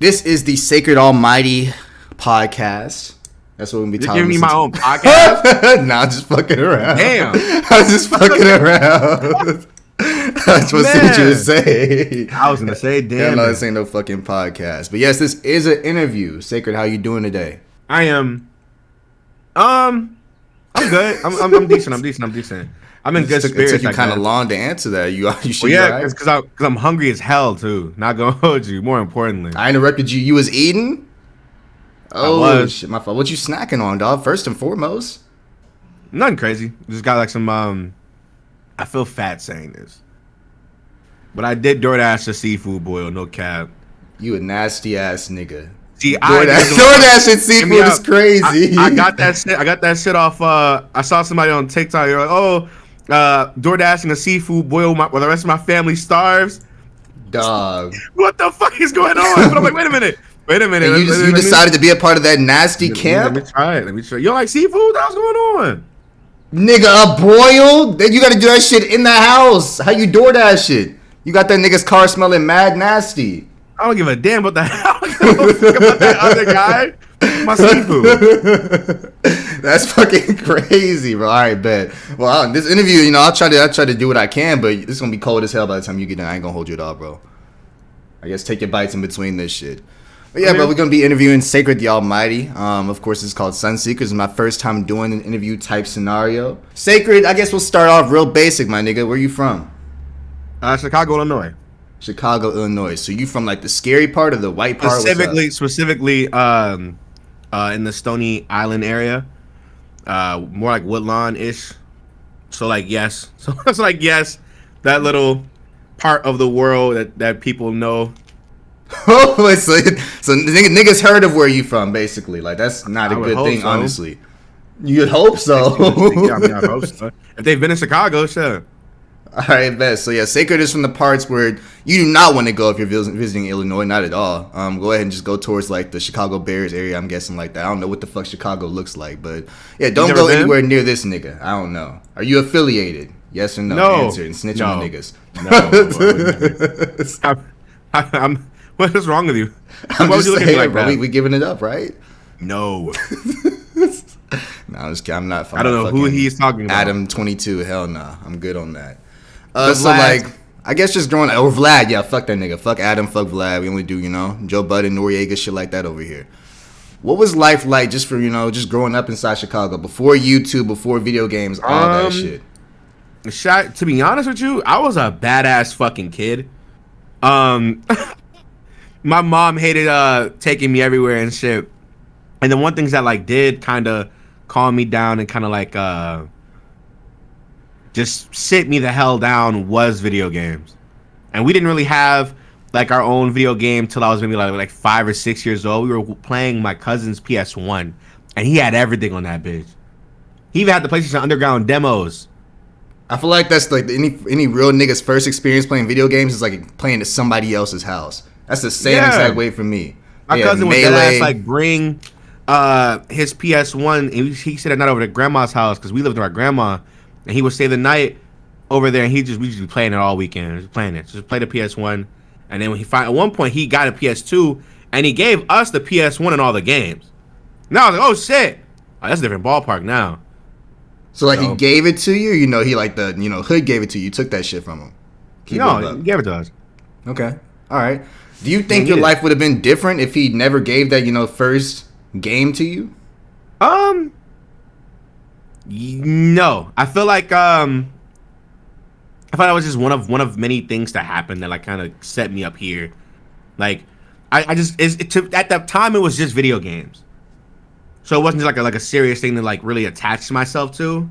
This is the SacredAlmighty podcast. That's what we're gonna be talking about. You're giving me my own podcast? Nah, I'm just fucking around. Damn. I'm just fucking around. That's what you would say. I was gonna say, damn. No, this ain't no fucking podcast. But yes, this is an interview. Sacred, how you doing today? I am. I'm good. I'm decent. I'm in good spirits. It took you kind of long to answer that. You should. Well, yeah, because I'm hungry as hell too. Not gonna hold you. More importantly, I interrupted you. You was eating. Oh, I was. Shit, my fault. What you snacking on, dog? First and foremost. Nothing crazy. Just got like some. I feel fat saying this, but I did DoorDash a seafood boil. No cap. You a nasty ass nigga. See, DoorDash and seafood is crazy. I got that shit. I got that shit off. I saw somebody on TikTok. You're like, oh, DoorDash and a seafood boil while the rest of my family starves. Dog. What the fuck is going on? But I'm like, wait a minute. And you decided to be a part of that nasty camp? Let me try it. You don't like seafood? What's going on? Nigga, a boil? Then you gotta do that shit in the house. How you DoorDash shit? You got that nigga's car smelling mad nasty. I don't give a damn about that. I don't give a fuck about that other guy. My seafood. That's fucking crazy, bro. All right, bet. Well, this interview, I'll try to do what I can, but it's gonna be cold as hell by the time you get done. I ain't gonna hold you at all, bro. I guess take your bites in between this shit. But yeah, bro, we're gonna be interviewing Sacred the Almighty. Of course, it's called Sunseekers. It's my first time doing an interview type scenario. Sacred, I guess we'll start off real basic, my nigga. Where you from? Chicago, Illinois. Chicago, Illinois. So you from like the scary part or the white part? Specifically, in the Stony Island area, more like Woodlawn-ish. So like yes, that little part of the world that people know. Oh, so niggas heard of where you from, basically. Like that's not a good thing, honestly. You'd hope so. Yeah, I hope so. If they've been in Chicago, sure. All right, best. So yeah, Sacred is from the parts where you do not want to go if you're visiting Illinois, not at all. Go ahead and just go towards like the Chicago Bears area. I'm guessing like that. I don't know what the fuck Chicago looks like, but yeah, don't go anywhere near this nigga. I don't know. Are you affiliated? Yes or no? No. Answer and snitch on the niggas. No. I'm. What is wrong with you? I'm just saying, bro. We giving it up, right? No. No, I'm not. I don't know who he's talking about. Adam 22. Hell nah. I'm good on that. So like, I guess just growing or Vlad. Yeah, fuck that nigga. Fuck Adam. Fuck Vlad. We only do Joe Budden, Noriega, shit like that over here. What was life like just for just growing up inside Chicago before YouTube, before video games, all that shit? To be honest with you, I was a badass fucking kid. My mom hated taking me everywhere and shit. And the one things that like did kind of calm me down and kind of like just sit me the hell down was video games. And we didn't really have like our own video game till I was maybe like 5 or 6 years old. We were playing my cousin's PS1 and he had everything on that bitch. He even had the PlayStation Underground demos. I feel like that's like any real nigga's first experience playing video games is like playing at somebody else's house. That's the same exact way for me. My cousin would deadass like bring his PS1. And he stayed at night over to grandma's house because we lived with our grandma, and he would stay the night over there. And we just be playing it all weekend, just playing it, just play the PS1. And then when at one point he got a PS2, and he gave us the PS1 and all the games. Now I was like, oh shit, that's a different ballpark now. So like he gave it to you, he like the Hood gave it to you. You took that shit from him. He gave it to us. Okay, all right. Do you think your life would have been different if he never gave that, first game to you? No. I feel like it was just one of many things that happened that like kind of set me up here. Like at that time it was just video games, so it wasn't just like a serious thing to like really attach myself to.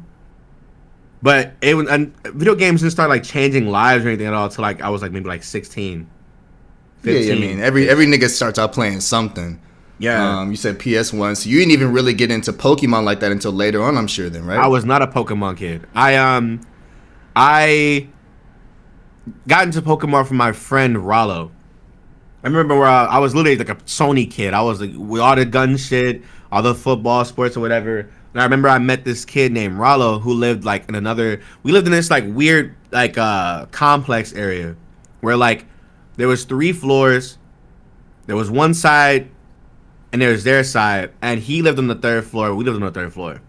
But video games didn't start like changing lives or anything at all until like I was like maybe like 16. 15. Yeah, I mean every nigga starts out playing something. Yeah. You said PS1, so you didn't even really get into Pokemon like that until later on, I'm sure. Then, right? I was not a Pokemon kid. I got into Pokemon from my friend Rollo. I remember where I was literally like a Sony kid. I was like with all the gun shit, all the football sports or whatever. And I remember I met this kid named Rollo who lived like in we lived in this like weird like complex area where like there was 3 floors There was one side, and there was their side, and he lived on the 3rd floor. We lived on the 3rd floor,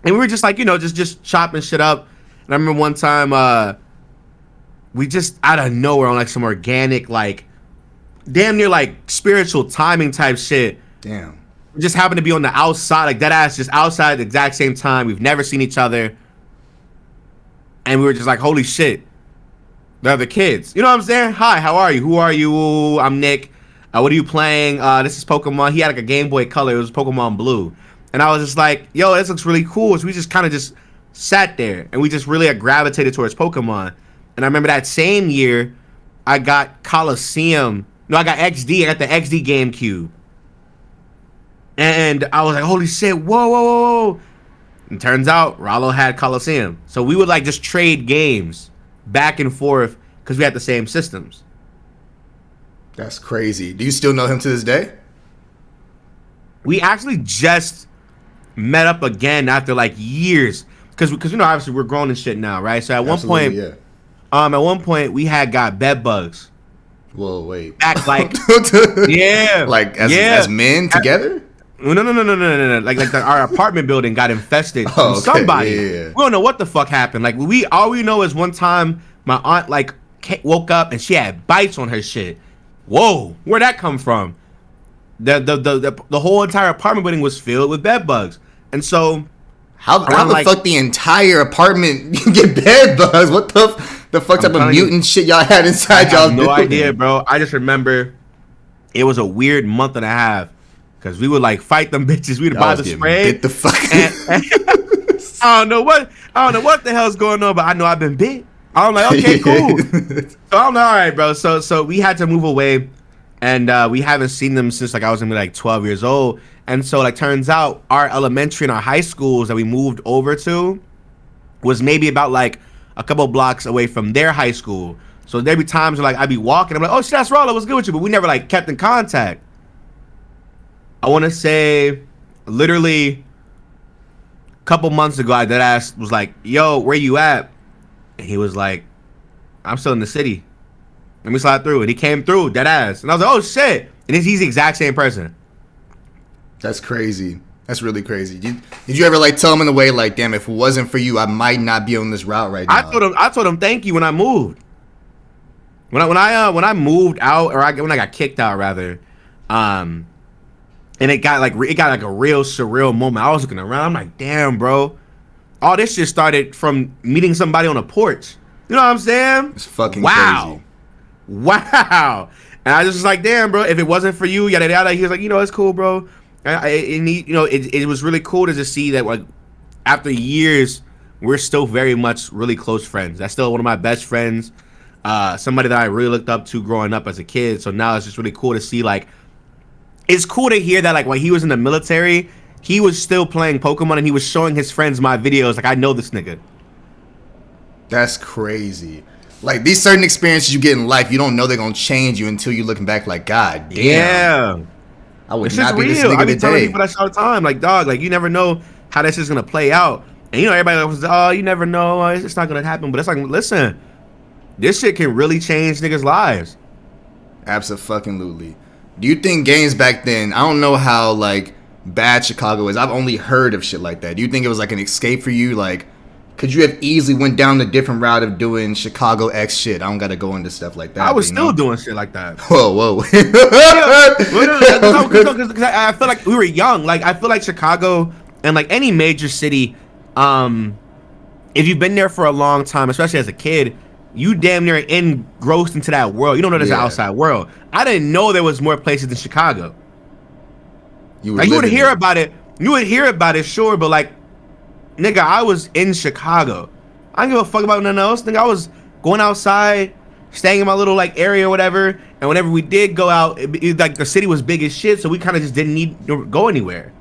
and we were just like, just chopping shit up. And I remember one time, we just out of nowhere on like some organic, like damn near like spiritual timing type shit. Damn. We just happened to be on the outside, like dead ass, just outside at the exact same time. We've never seen each other, and we were just like, holy shit, they're the kids. You know what I'm saying? Hi, how are you? Who are you? I'm Nick. What are you playing? This is Pokemon. He had like a Game Boy Color. It was Pokemon Blue. And I was just like, yo, this looks really cool. So we just kind of just sat there, and we just really gravitated towards Pokemon. And I remember that same year, I got Coliseum. No, I got XD. I got the XD GameCube. And I was like, holy shit, whoa, whoa, whoa. And turns out, Rollo had Coliseum. So we would like just trade games back and forth because we had the same systems. That's crazy. Do you still know him to this day? We actually just met up again after like years, because obviously we're grown and shit now, right? So at one point we had got bed bugs. Whoa, wait. Back like yeah, like as men together. No. Like our apartment building got infested from okay. somebody. Yeah. We don't know what the fuck happened. Like all we know is one time my aunt like woke up and she had bites on her shit. Whoa, where'd that come from? The whole entire apartment building was filled with bed bugs, and so how the fuck the entire apartment get bed bugs? What the fuck type of mutant shit y'all had inside y'all? No idea, bro. I just remember it was a weird month and a half because we would like fight them bitches. We'd buy the spray. Bit the fuck. And I don't know what the hell's going on, but I know I've been bit. I'm like, okay, cool. So I'm like, all right, bro. So we had to move away, and we haven't seen them since like I was like 12 years old. And so like turns out our elementary and our high schools that we moved over to was maybe about like a couple blocks away from their high school. So there'd be times where like I'd be walking, I'm like, oh shit, that's Rollo, what's good with you? But we never like kept in contact. I want to say literally a couple months ago, I dead ass was like, yo, where you at? And he was like, I'm still in the city. Let me slide through. And he came through, dead ass. And I was like, oh shit. And he's the exact same person. That's crazy. That's really crazy. Did you ever like tell him in a way like, damn, if it wasn't for you, I might not be on this route right now? I told him thank you when I moved. When I moved out, or when I got kicked out rather, and it got like a real surreal moment. I was looking around, I'm like, damn, bro. All this shit started from meeting somebody on a porch. You know what I'm saying? It's fucking crazy. Wow. And I just was like, damn, bro, if it wasn't for you, yada yada. He was like, it's cool, bro. It was really cool to just see that like after years, we're still very much really close friends. That's still one of my best friends. Somebody that I really looked up to growing up as a kid. So now it's just really cool to see like, it's cool to hear that like when he was in the military, he was still playing Pokemon and he was showing his friends my videos. Like, I know this nigga. That's crazy. Like, these certain experiences you get in life, you don't know they're going to change you until you're looking back like, God damn. Yeah. I would not be this nigga I be telling today. people that all the time. Like, dog, like, you never know how this is going to play out. And, everybody was, oh, you never know. It's not going to happen. But it's like, listen, this shit can really change niggas' lives. Absolutely. Do you think games back then, I don't know how, like, bad Chicago is. I've only heard of shit like that. Do you think it was like an escape for you? Like, could you have easily went down the different route of doing Chicago X shit? I don't got to go into stuff like that. I was still doing shit like that. Whoa. Because I feel like we were young. Like, I feel like Chicago and like any major city, if you've been there for a long time, especially as a kid, you damn near engrossed into that world. You don't know there's an outside world. I didn't know there was more places than Chicago. You would hear about it. You would hear about it, sure, but like, nigga, I was in Chicago. I don't give a fuck about nothing else. Nigga, I was going outside, staying in my little like area or whatever. And whenever we did go out, it, like the city was big as shit, so we kind of just didn't need to go anywhere.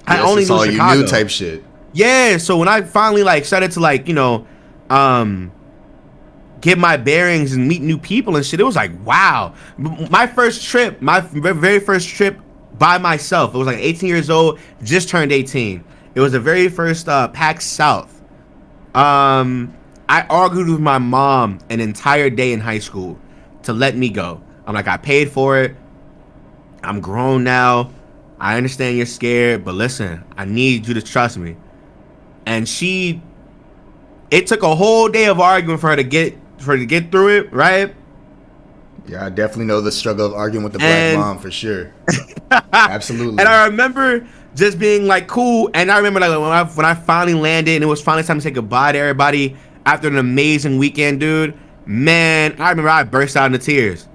I only knew Chicago. You knew type shit. Yeah, so when I finally like started to like get my bearings and meet new people and shit, it was like, wow. My very first trip by myself, it was like 18 years old, just turned 18. It was the very first PAX South. I argued with my mom an entire day in high school to let me go. I'm like, I paid for it. I'm grown now. I understand you're scared, but listen, I need you to trust me. And it took a whole day of arguing for her to get through it, right? Yeah, I definitely know the struggle of arguing with the black And mom for sure. Absolutely. And I remember just being like cool, and I remember like when I finally landed and it was finally time to say goodbye to everybody after an amazing weekend, dude. Man, I remember I burst out into tears.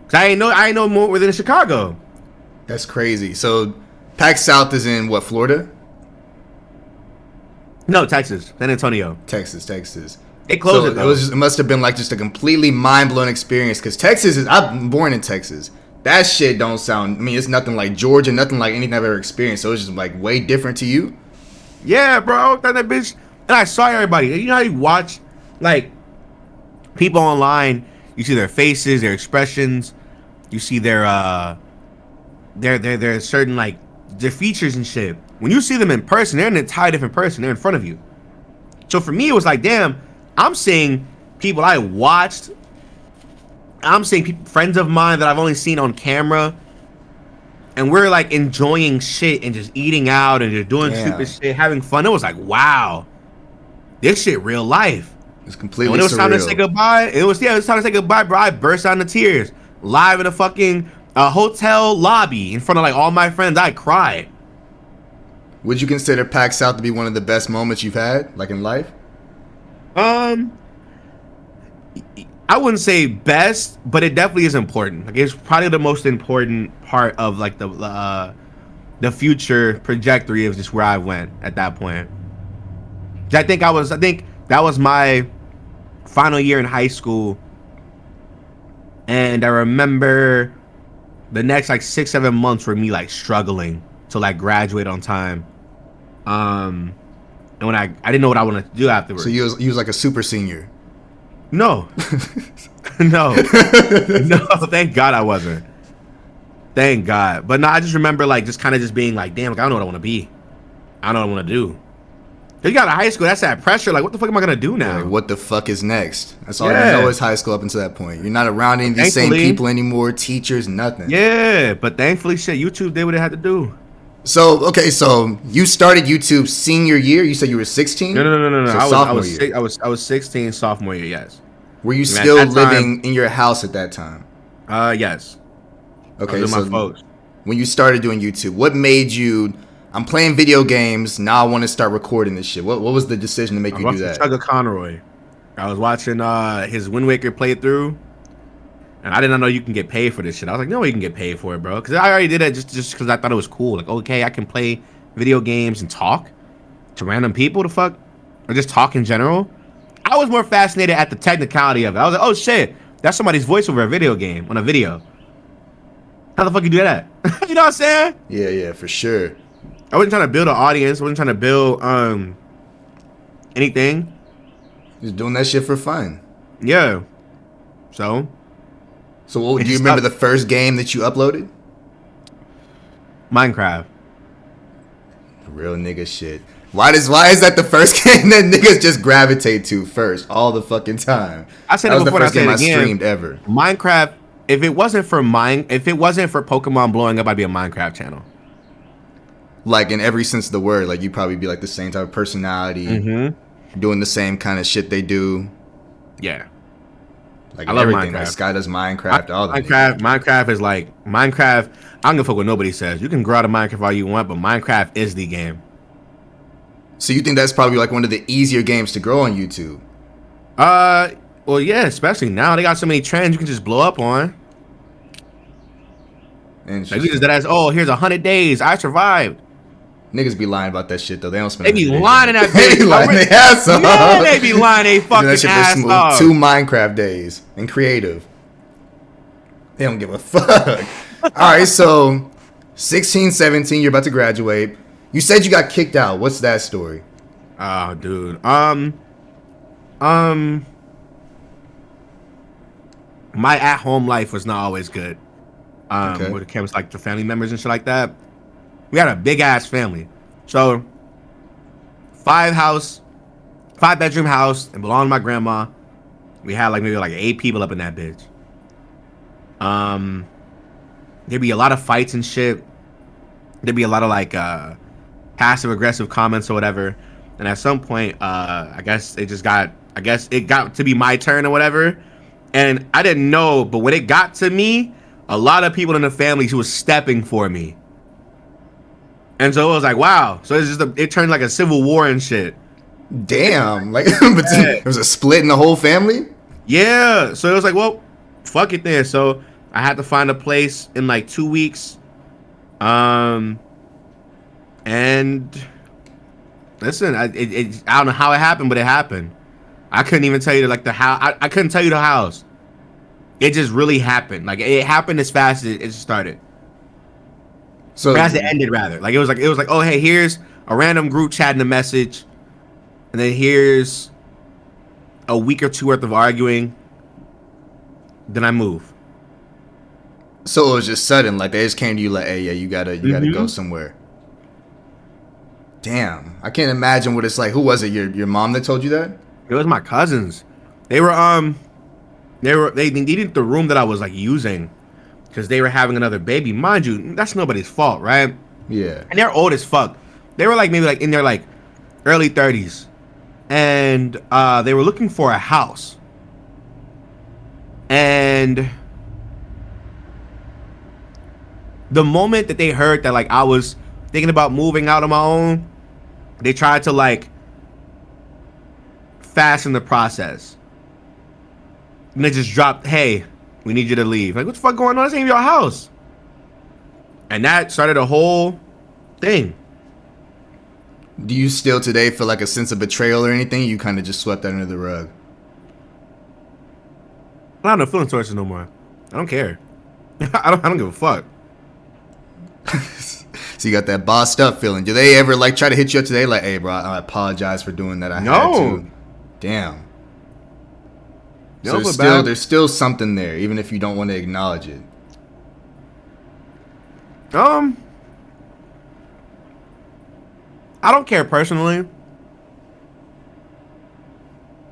Cause I ain't know more within Chicago. That's crazy. So, PAC South is in what, Florida? No, Texas, San Antonio. Texas. They closed So it though. it must have been like just a completely mind-blowing experience because I'm born in Texas. That shit don't sound, I mean, it's nothing like Georgia, nothing like anything I've ever experienced. So it's just like way different to you. Yeah, bro, that bitch. And I saw everybody. You know how you watch like people online, you see their faces, their expressions, you see their certain like their features and shit. When you see them in person, they're an entirely different person. They're in front of you. So for me, it was like, damn, I'm seeing people I watched. I'm seeing people, friends of mine that I've only seen on camera, and we're like enjoying shit and just eating out and just doing stupid shit, having fun. It was like, wow, this shit real life. It's completely. And when it was surreal. time to say goodbye, it was time to say goodbye, bro. I burst out into tears live in a fucking hotel lobby in front of like all my friends. I cried. Would you consider PAC South to be one of the best moments you've had, like in life? I wouldn't say best, but it definitely is important. Like it's probably the most important part of like the future trajectory of just where I went at that point. I think that was my final year in high school, and I remember the next like 6-7 months were me like struggling to like graduate on time. And when I didn't know what I wanted to do afterwards. So you was like a super senior. No. No. Thank God I wasn't. Thank God. But no, I just remember like just kind of just being like, damn, like, I don't know what I want to be. I don't know what I want to do. Cause you got out of high school, that's that pressure. Like, what the fuck am I gonna do now? Like, what the fuck is next? That's all you know is high school up until that point. You're not around any of these same people anymore, teachers, nothing. Yeah, but thankfully, shit, YouTube did what it had to do. So, okay, so you started YouTube senior year? You said you were 16? No. So I was 16 sophomore year, yes. Were you still living in your house at that time? Yes. Okay, so my folks. When you started doing YouTube, what made you, I'm playing video games, now I want to start recording this shit. What was the decision to make you do that? Chugga Conroy. I was watching his Wind Waker playthrough, and I didn't know you can get paid for this shit. I was like, no, you can get paid for it, bro. Because I already did it just because I thought it was cool. Like, okay, I can play video games and talk to random people, the fuck, or just talk in general. I was more fascinated at the technicality of it. I was like, oh shit, that's somebody's voice over a video game on a video. How the fuck you do that? You know what I'm saying? Yeah, for sure. I wasn't trying to build an audience. I wasn't trying to build anything. Just doing that shit for fun. Yeah. So do you remember the first game that you uploaded? Minecraft. Real nigga shit. Why is that the first game that niggas just gravitate to first all the fucking time? I said that it was before. The first game I again, streamed ever. Minecraft. If it wasn't for Pokemon blowing up, I'd be a Minecraft channel. Like in every sense of the word, like you'd probably be like the same type of personality, doing the same kind of shit they do. Yeah. Like I love everything. Minecraft. Like Sky does Minecraft. Minecraft is like Minecraft. I don't give a fuck what nobody says. You can grow out of Minecraft all you want, but Minecraft is the game. So you think that's probably like one of the easier games to grow on YouTube? Well, yeah, especially now they got so many trends you can just blow up on. Like you just that oh, here's 100 days I survived. Niggas be lying about that shit though. They don't spend. They be lying in that bitch. They be lying their ass off. Yeah, they be lying they fucking ass off. 2 Minecraft days and creative. They don't give a fuck. All right, so 16, 17, you're about to graduate. You said you got kicked out. What's that story? Oh, dude. My at-home life was not always good. When it comes like to family members and shit like that. We had a big ass family. So 5-bedroom house and belonged to my grandma. We had like maybe like 8 people up in that bitch. Um, there'd be a lot of fights and shit. There'd be a lot of like passive aggressive comments or whatever. And at some point, I guess it got to be my turn or whatever. And I didn't know, but when it got to me, a lot of people in the family who was stepping for me. And so it was like, wow. So it turned like a civil war and shit. Damn, like there was a split in the whole family. Yeah. So it was like, well, fuck it then. So I had to find a place in like 2 weeks. And listen, I don't know how it happened, but it happened. I couldn't even tell you like the how. I couldn't tell you the house. It just really happened. Like it happened as fast as it started. So As it ended, rather. Like it was like, oh hey, here's a random group chat and a message, and then here's a week or two worth of arguing. Then I move. So it was just sudden, like they just came to you like, hey, yeah, you gotta go somewhere. Damn, I can't imagine what it's like. Who was it? Your mom that told you that? It was my cousins. They needed the room that I was like using because they were having another baby. Mind you, that's nobody's fault, right? Yeah. And they're old as fuck. They were like maybe like in their like early 30s, and they were looking for a house. And the moment that they heard that like I was thinking about moving out on my own, they tried to like fasten the process. And they just dropped, hey, we need you to leave. Like, what the fuck going on? This ain't your house. And that started a whole thing. Do you still today feel like a sense of betrayal or anything? You kind of just swept that under the rug. I don't have no feeling towards it no more. I don't care. I don't give a fuck. So you got that bossed up feeling. Do they ever like try to hit you up today? Like, hey, bro, I apologize for doing that. I had to. Damn. No, So there's still something there, even if you don't want to acknowledge it. I don't care personally.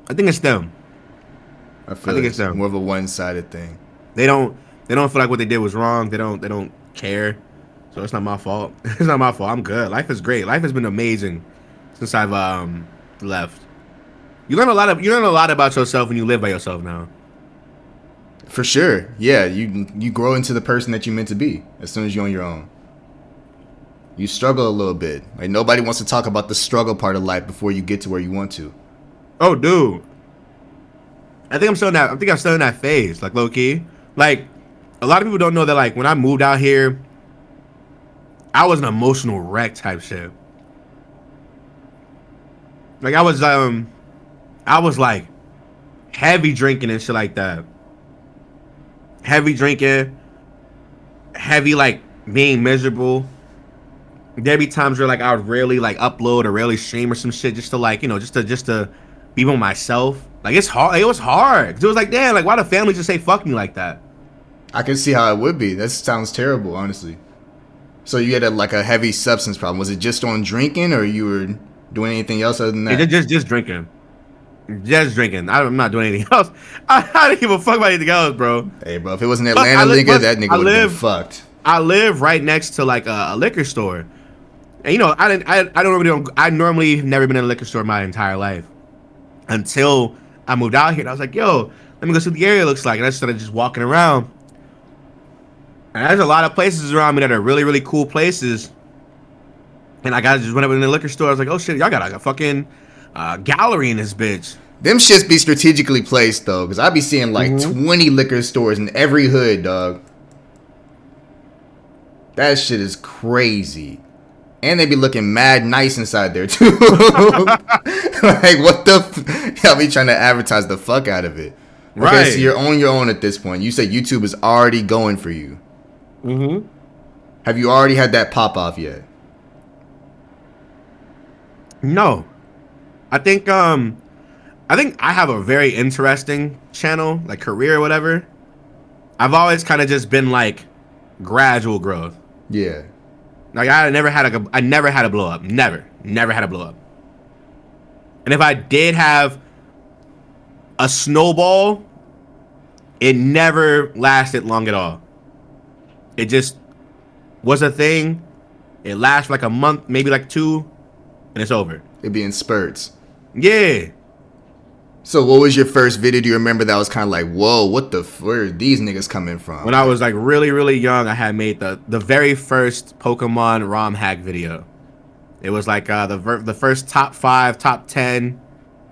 I think it's them. I think it's more of a one-sided thing. They don't feel like what they did was wrong. They don't care. So it's not my fault. It's not my fault. I'm good. Life is great. Life has been amazing since I've left. You learn a lot about yourself when you live by yourself now. For sure. Yeah, you grow into the person that you're meant to be as soon as you're on your own. You struggle a little bit. Like nobody wants to talk about the struggle part of life before you get to where you want to. Oh, dude. I think I'm still in that phase, like low key. Like a lot of people don't know that like when I moved out here, I was an emotional wreck type shit. Like I was like heavy drinking and shit like that. Heavy drinking, heavy like being miserable. There'd be times where like I would rarely like upload or rarely stream or some shit just to like, you know, just to be with myself. Like it's hard. Like, it was hard. It was like, damn, like why the family just say fuck me like that? I can see how it would be. That sounds terrible, honestly. So you had a heavy substance problem. Was it just on drinking, or you were doing anything else other than that? Just drinking. Just drinking. I'm not doing anything else. I didn't give a fuck about anything else, bro. Hey, bro, if it was an Atlanta nigga, that nigga would have been fucked. I live right next to like a liquor store, and you know I normally have never been in a liquor store my entire life until I moved out here. And I was like, yo, let me go see what the area looks like, and I started just walking around. And there's a lot of places around me that are really, really cool places. And I just went up in the liquor store. I was like, oh shit, y'all got like a fucking gallery in this bitch. Them shits be strategically placed though, because I be seeing like 20 liquor stores in every hood, dog. That shit is crazy. And they be looking mad nice inside there too. Like what the y'all be trying to advertise the fuck out of it. Right. Okay, so you're on your own at this point. You say YouTube is already going for you. Mm-hmm. Have you already had that pop off yet? No. I think I have a very interesting channel, like career or whatever. I've always kind of just been like gradual growth. Yeah. Like I never had a blow up. Never had a blow up. And if I did have a snowball, It never lasted long at all. It just was a thing. It lasts like a month, maybe like 2, and it's over. It'd be in spurts. Yeah. So what was your first video do you remember that was kind of like, whoa, where are these niggas coming from? When I was like really, really young, I had made the very first Pokemon ROM hack video. It was like the first top 5, top 10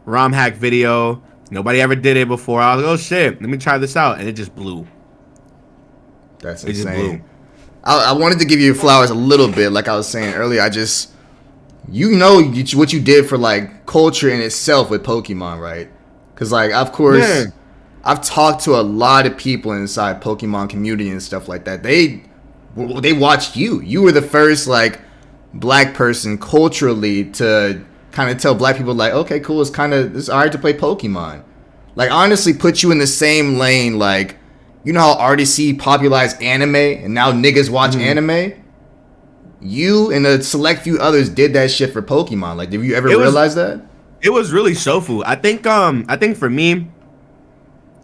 ROM hack video. Nobody ever did it before. I was like, oh shit, let me try this out. And it just blew. That's It just insane. blew. I wanted to give you flowers a little bit, like I was saying earlier. What you did for like culture in itself with Pokemon, right? Because like, of course, Yeah. I've talked to a lot of people inside Pokemon community and stuff like that. They watched you. You were the first like black person culturally to kind of tell black people like, okay, cool, it's alright to play Pokemon. Like honestly, put you in the same lane. Like, you know how RDC popularized anime and now niggas watch anime. You and a select few others did that shit for Pokemon. Like, did you ever realize that? It was really Shofu. I think for me,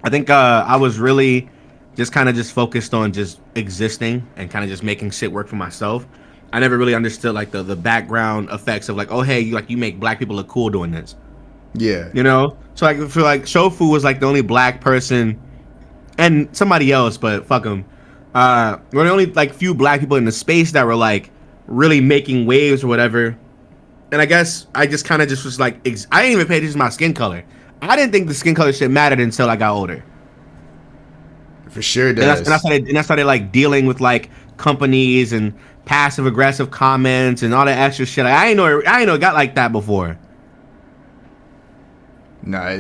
I was really just focused on just existing and kind of just making shit work for myself. I never really understood like the background effects of like, oh hey, you make black people look cool doing this. Yeah. You know? So like for like Shofu was like the only black person and somebody else, but fuck them. We're the only like few black people in the space that were like really making waves or whatever. And I guess I just kind of just was like, I didn't even pay attention to my skin color. I didn't think the skin color shit mattered until I got older. For sure does. And I started like dealing with like companies and passive aggressive comments and all that extra shit. Like, I ain't know it got like that before. Nah, I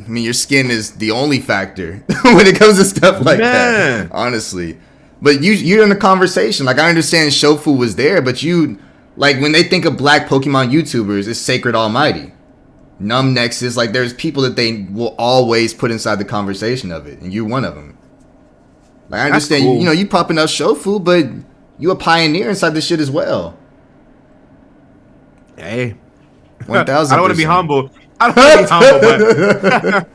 mean, your skin is the only factor when it comes to stuff like that, honestly. But you're in the conversation. Like, I understand Shofu was there, but like, when they think of black Pokemon YouTubers, it's SacredAlmighty. Numb Nexus, like, there's people that they will always put inside the conversation of it, and you're one of them. Like, I understand, cool. you popping up Shofu, but you a pioneer inside this shit as well. Hey. 1,000%. I don't want to be humble. I don't want to be humble, but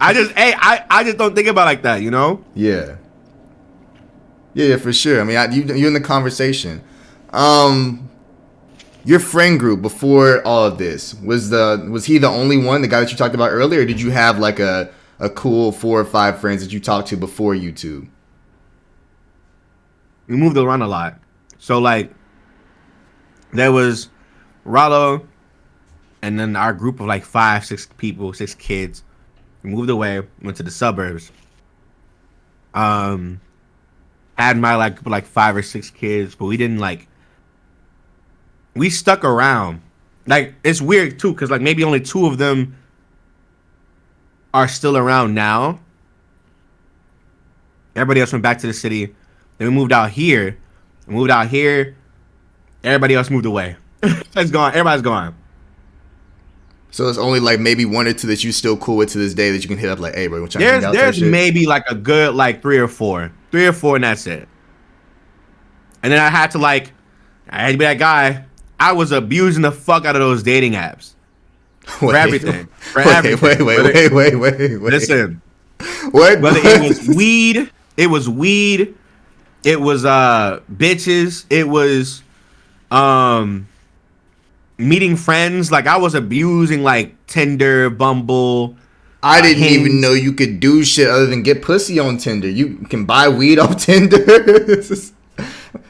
I just don't think about it like that, you know? Yeah. Yeah, for sure. I mean, you're in the conversation. Your friend group before all of this, was he the only one, the guy that you talked about earlier, or did you have like a cool 4 or 5 friends that you talked to before YouTube? We moved around a lot. So like there was Rollo and then our group of like 5, 6 people, 6 kids. We moved away, went to the suburbs. Had my like 5 or 6 kids, but we didn't like. We stuck around. Like it's weird too, cause like maybe only 2 of them are still around now. Everybody else went back to the city. Then we moved out here. Everybody else moved away. It's gone. Everybody's gone. So it's only like maybe 1 or 2 that you still cool with to this day that you can hit up like, hey bro, we're trying to hang out. There's maybe like a good like 3 or 4, and that's it. And then I had to be that guy. I was abusing the fuck out of those dating apps for everything. Wait. Listen, What? whether it was weed, it was bitches, it was meeting friends. Like I was abusing like Tinder, Bumble. I didn't even know you could do shit other than get pussy on Tinder. You can buy weed off Tinder.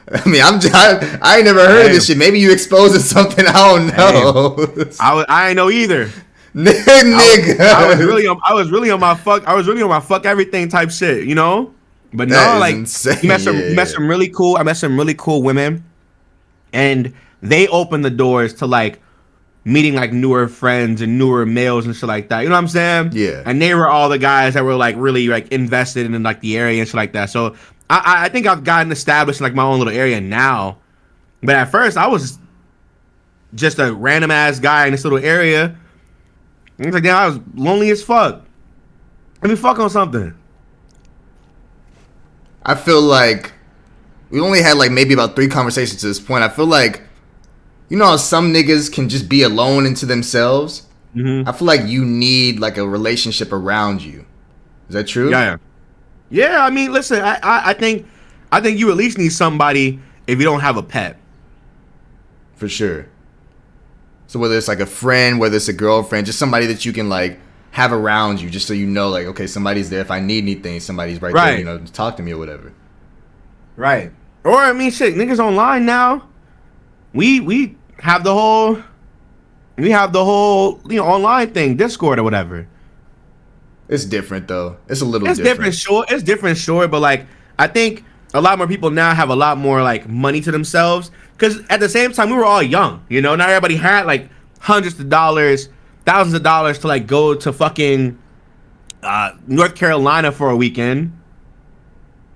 I mean, I ain't never heard of this shit. Maybe you exposed to something I don't know. I ain't know either. Nigga. I was really on my fuck everything type shit, you know? But That no, is like insane. you met some really cool. I met some really cool women, and they opened the doors to like meeting like newer friends and newer males and shit like that. You know what I'm saying? Yeah. And they were all the guys that were like really like invested in like the area and shit like that. So I think I've gotten established in like my own little area now. But at first I was just a random ass guy in this little area. And it's like, damn, I was lonely as fuck. Let me fuck on something. I feel like we only had like maybe about 3 conversations to this point. I feel like, you know how some niggas can just be alone into themselves? Mm-hmm. I feel like you need like a relationship around you. Is that true? Yeah. Yeah, I mean, listen, I think you at least need somebody if you don't have a pet. For sure. So whether it's like a friend, whether it's a girlfriend, just somebody that you can like have around you, just so you know, like, okay, somebody's there if I need anything, somebody's right there, Right. you know, to talk to me or whatever. Right. Or I mean, shit, niggas online now. We have the whole online thing, Discord or whatever. It's different though. It's a little It's different. different, sure, but like I think a lot more people now have a lot more like money to themselves because at the same time we were all young, you know. Not everybody had like hundreds of dollars, thousands of dollars to like go to fucking North Carolina for a weekend,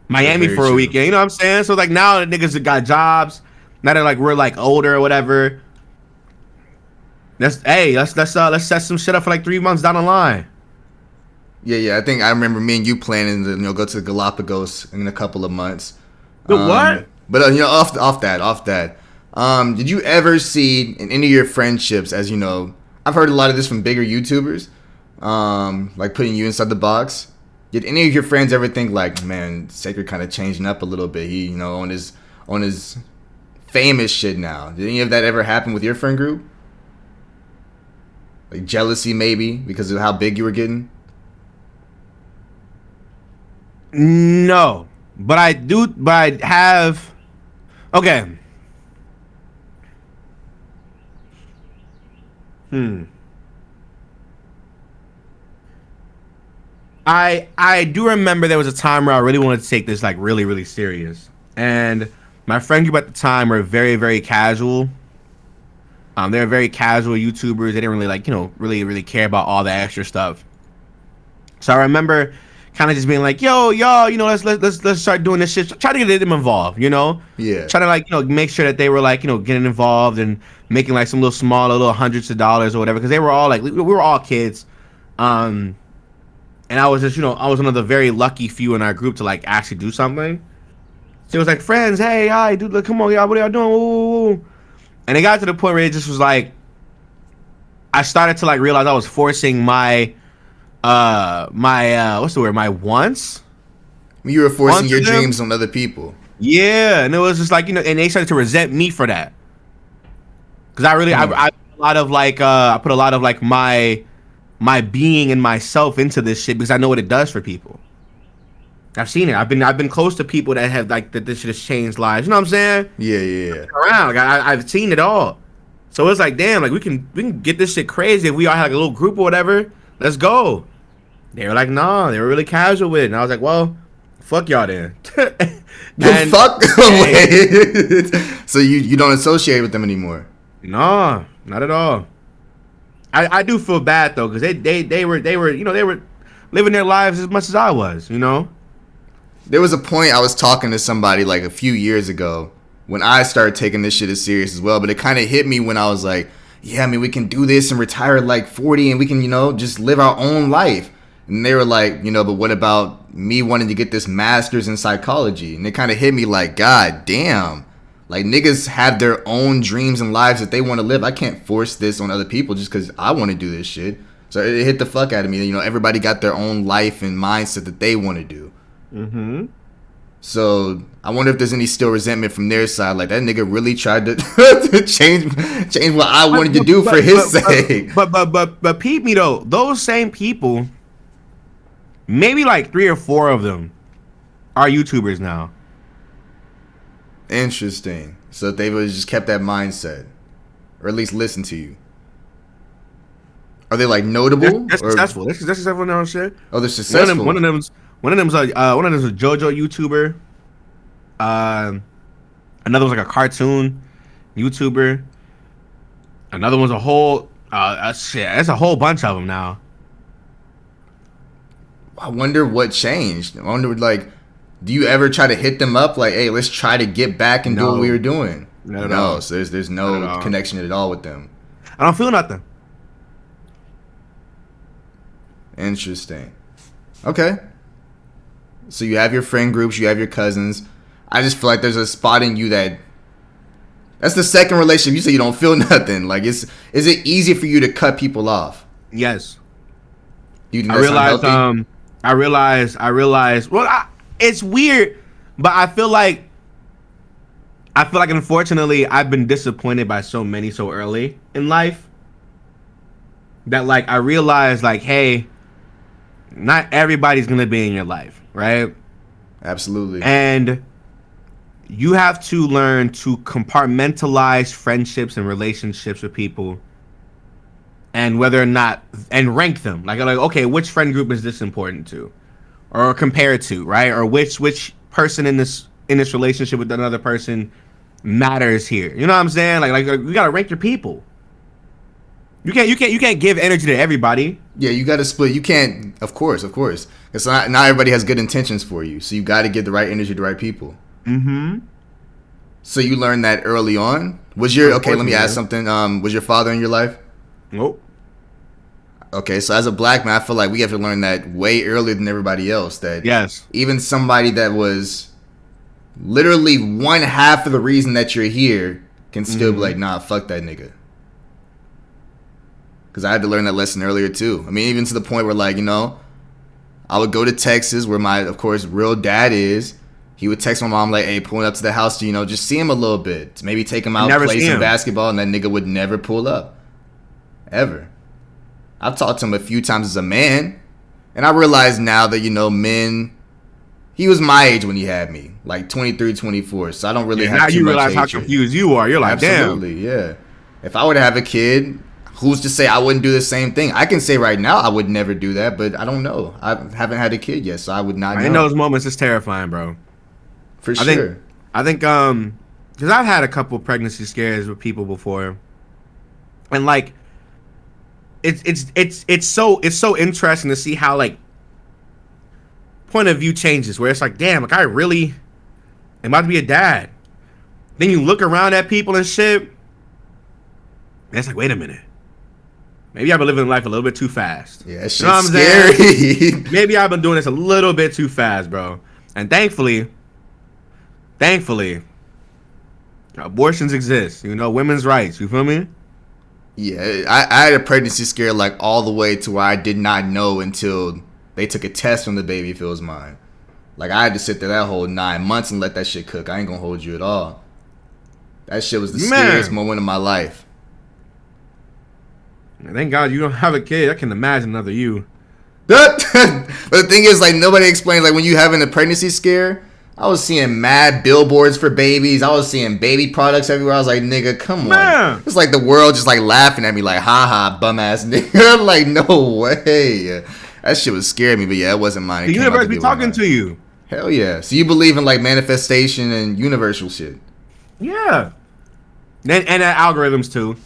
That's Miami very for a true. weekend. You know what I'm saying? So like now the niggas that got jobs, now that like we're like older or whatever. Let's set some shit up for like 3 months down the line. Yeah. I think I remember me and you planning to, you know, go to the Galapagos in a couple of months. The what? But you know, off that. Did you ever see in any of your friendships, as you know, I've heard a lot of this from bigger YouTubers, like putting you inside the box. Did any of your friends ever think like, man, Sacred kind of changing up a little bit? He, you know, on his famous shit now. Did any of that ever happen with your friend group? Like jealousy, maybe because of how big you were getting. No, but I do. But I have. Okay. I do remember there was a time where I really wanted to take this like really really serious, and my friend group at the time were very very casual. They were very casual YouTubers. They didn't really like really really care about all the extra stuff. So I remember kind of just being like, yo, y'all, let's start doing this shit. Try to get them involved, Yeah. Try to like, make sure that they were like, getting involved and making like some little small, little hundreds of dollars or whatever. Cause they were all like, we were all kids. And I was just, I was one of the very lucky few in our group to like actually do something. So it was like, friends, hey, hi, dude, look, come on, y'all, what are y'all doing? Woo. And it got to the point where it just was like, I started to like realize I was forcing my what's the word? My wants. You were forcing Wants your of them? dreams on other people. Yeah, and it was just like and they started to resent me for that. Because I really, I put a lot of like, I put a lot of like my being and myself into this shit because I know what it does for people. I've seen it. I've been close to people that have like that this shit has changed lives. You know what I'm saying? Yeah. Around, like, I've seen it all. So it's like, damn, like we can get this shit crazy if we all had like a little group or whatever. Let's go. They were like, nah, they were really casual with it. And I was like, well, fuck y'all then. The fuck? Wait. So you don't associate with them anymore? Nah, not at all. I do feel bad though, because they were they were living their lives as much as I was, There was a point I was talking to somebody like a few years ago when I started taking this shit as serious as well, but it kind of hit me when I was like, yeah, I mean, we can do this and retire at like 40 and we can, just live our own life. And they were like, but what about me wanting to get this master's in psychology? And it kind of hit me like, God damn. Like, niggas have their own dreams and lives that they want to live. I can't force this on other people just because I want to do this shit. So it hit the fuck out of me. Everybody got their own life and mindset that they want to do. Mm-hmm. So I wonder if there's any still resentment from their side. Like, that nigga really tried to, to change what I wanted to do for his sake. But peep me though, those same people, maybe like 3 or 4 of them are YouTubers now. Interesting. So they would just kept that mindset, or at least listen to you. Are they like notable? They're successful. They're successful now and shit. Oh, they're successful. One of them's a JoJo YouTuber. Another one's like a cartoon YouTuber. Another one's a whole shit. There's a whole bunch of them now. I wonder what changed. I wonder, like, do you ever try to hit them up like, hey, let's try to get back and do what we were doing? No. So there's no connection at all with them. I don't feel nothing. Interesting. Okay. So you have your friend groups, you have your cousins. I just feel like there's a spot in you that's the second relationship. You say you don't feel nothing. Like, is it easy for you to cut people off? Yes. Do you think I that's realized unhealthy? I realized. Well, it's weird, but I feel like unfortunately I've been disappointed by so many so early in life that like I realized like, hey, not everybody's gonna be in your life, right? Absolutely. And you have to learn to compartmentalize friendships and relationships with people, and whether or not and rank them. Like okay, which friend group is this important to, or compare it to, right? Or which person in this relationship with another person matters here. You know what I'm saying? Like you gotta rank your people. You can't give energy to everybody. Yeah, you got to split. You can't, of course. It's not everybody has good intentions for you, so you got to give the right energy to the right people. Mm-hmm. So you learned that early on. Okay? Let me ask something. Was your father in your life? Nope. Okay, so as a black man, I feel like we have to learn that way earlier than everybody else. That yes, even somebody that was literally one half of the reason that you're here can still be like, nah, fuck that nigga. Because I had to learn that lesson earlier too. I mean, even to the point where, like, I would go to Texas where my, of course, real dad is. He would text my mom like, hey, pulling up to the house to, just see him a little bit. To maybe take him out, play some basketball, and that nigga would never pull up. Ever. I've talked to him a few times as a man. And I realize now that, men, he was my age when he had me. Like 23, 24. So I don't really have now too you much realize how hatred. confused you are. You're like, absolutely, yeah. If I were to have a kid, who's to say I wouldn't do the same thing? I can say right now I would never do that, but I don't know. I haven't had a kid yet, so I would not know. In those moments, it's terrifying, bro. For sure. I think because I've had a couple pregnancy scares with people before, and like, it's so interesting to see how like point of view changes. Where it's like, damn, like I really am about to be a dad. Then you look around at people and shit, and it's like, wait a minute. Maybe I've been living life a little bit too fast. Yeah, that shit's scary. Maybe I've been doing this a little bit too fast, bro. And thankfully, abortions exist. Women's rights. You feel me? Yeah, I had a pregnancy scare like all the way to where I did not know until they took a test from the baby if it was mine. Like I had to sit there that whole 9 months and let that shit cook. I ain't gonna hold you at all. That shit was the scariest moment of my life. Thank God you don't have a kid. I can imagine another you. But the thing is, like, nobody explains, like, when you having a pregnancy scare, I was seeing mad billboards for babies. I was seeing baby products everywhere. I was like, nigga, come on. It's like the world just, like, laughing at me like, ha, bum-ass nigga. I'm like, no way. That shit was scaring me, but yeah, it wasn't mine. The universe be talking to you. Hell yeah. So you believe in, like, manifestation and universal shit? Yeah. And algorithms, too.